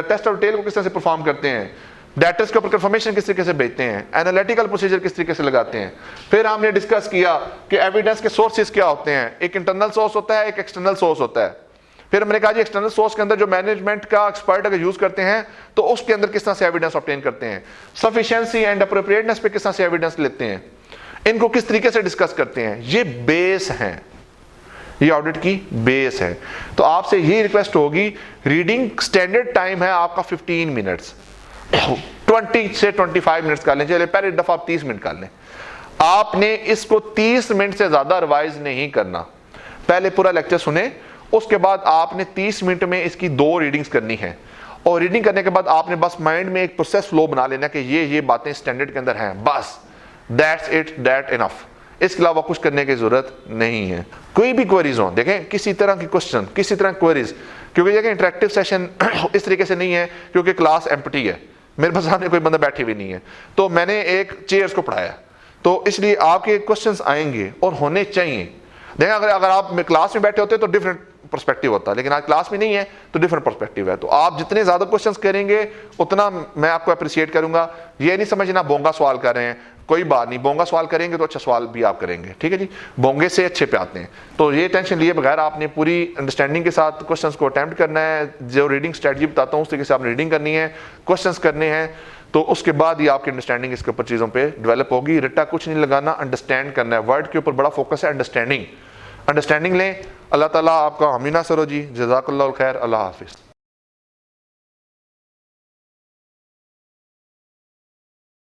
टेस्ट ऑफ टेल को किस तरह से परफॉर्म करते हैं, डेटर्स के ऊपर कंफर्मेशन किस तरीके से भेजते हैं, एनालिटिकल प्रोसीजर किस तरीके से लगाते हैं। फिर हमने डिस्कस किया कि एविडेंस के सोर्सेज क्या होते हैं, एक इंटरनल सोर्स होता है, एक एक्सटर्नल सोर्स होता है। फिर हमने कहा जी एक्सटर्नल सोर्स के अंदर जो मैनेजमेंट का एक्सपर्ट अगर यूज करते हैं तो उसके अंदर किस तरह से एविडेंस ऑब्टेन करते हैं, सफिशिएंसी एंड एप्रोप्रिएटनेस पे किस तरह से एविडेंस लेते हैं, इनको किस तरीके से डिस्कस करते हैं। ये बेस हैं, ये ऑडिट की बेस है। तो आपसे ये रिक्वेस्ट होगी, रीडिंग स्टैंडर्ड टाइम है आपका 15 मिनट्स, 20 से 25 मिनट्स कर लें, चलिए पहले दफा आप 30 मिनट कर लें। आपने इसको 30 मिनट से ज्यादा रिवाइज नहीं करना, पहले पूरा लेक्चर सुने, उसके बाद आपने 30 मिनट में इसकी 2 रीडिंग्स करनी है, और रीडिंग करने के बाद आपने बस माइंड में एक प्रोसेस फ्लो बना लेना कि ये बातें स्टैंडर्ड के अंदर हैं, बस दैट्स इट, दैट इनफ। इसके अलावा कुछ करने की ज़रूरत नहीं है। कोई भी क्वेरीज हो, देखें किसी तरह की क्वेश्चन, किसी तरह क्वेरीज, क्योंकि देखें इंटरेक्टिव सेशन इस तरीके से नहीं है क्योंकि क्लास एम्प्टी है, मेरे पास सामने कोई बंदा बैठे हुए नहीं है, तो मैंने एक चेयर्स को पढ़ाया, तो इसलिए आपके क्वेश्चंस आएंगे और होने चाहिए। देखें अगर आप क्लास में बैठे होते तो डिफरेंट पर्सपेक्टिव होता है, लेकिन आज क्लास में नहीं है तो डिफरेंट पर्सपेक्टिव है। तो आप जितने ज्यादा क्वेश्चंस करेंगे उतना मैं आपको अप्रिशिएट करूंगा। ये नहीं समझना बोंगा सवाल कर रहे हैं, कोई बात नहीं, बोंगा सवाल करेंगे तो अच्छा सवाल भी आप करेंगे, ठीक है जी, बोंगे से अच्छे पे आते हैं। तो ये टेंशन लिए बगैर आपने पूरी अंडरस्टैंडिंग के साथ क्वेश्चंस को अटेम्प्ट करना है। जो रीडिंग स्ट्रेटजी बताता हूँ उस तरीके से आपने रीडिंग करनी है, क्वेश्चंस करने हैं, तो उसके बाद ही आपकी अंडरस्टैंडिंग इसके ऊपर चीज़ों पे डेवलप होगी। रट्टा कुछ नहीं लगाना, अंडरस्टैंड करना है, वर्ड के ऊपर बड़ा फोकस है, अंडरस्टैंडिंग लें। अल्लाह ताला आपका हामी नासर हो जी। जज़ाकल्लाहु खैर। अल्लाह हाफिज़।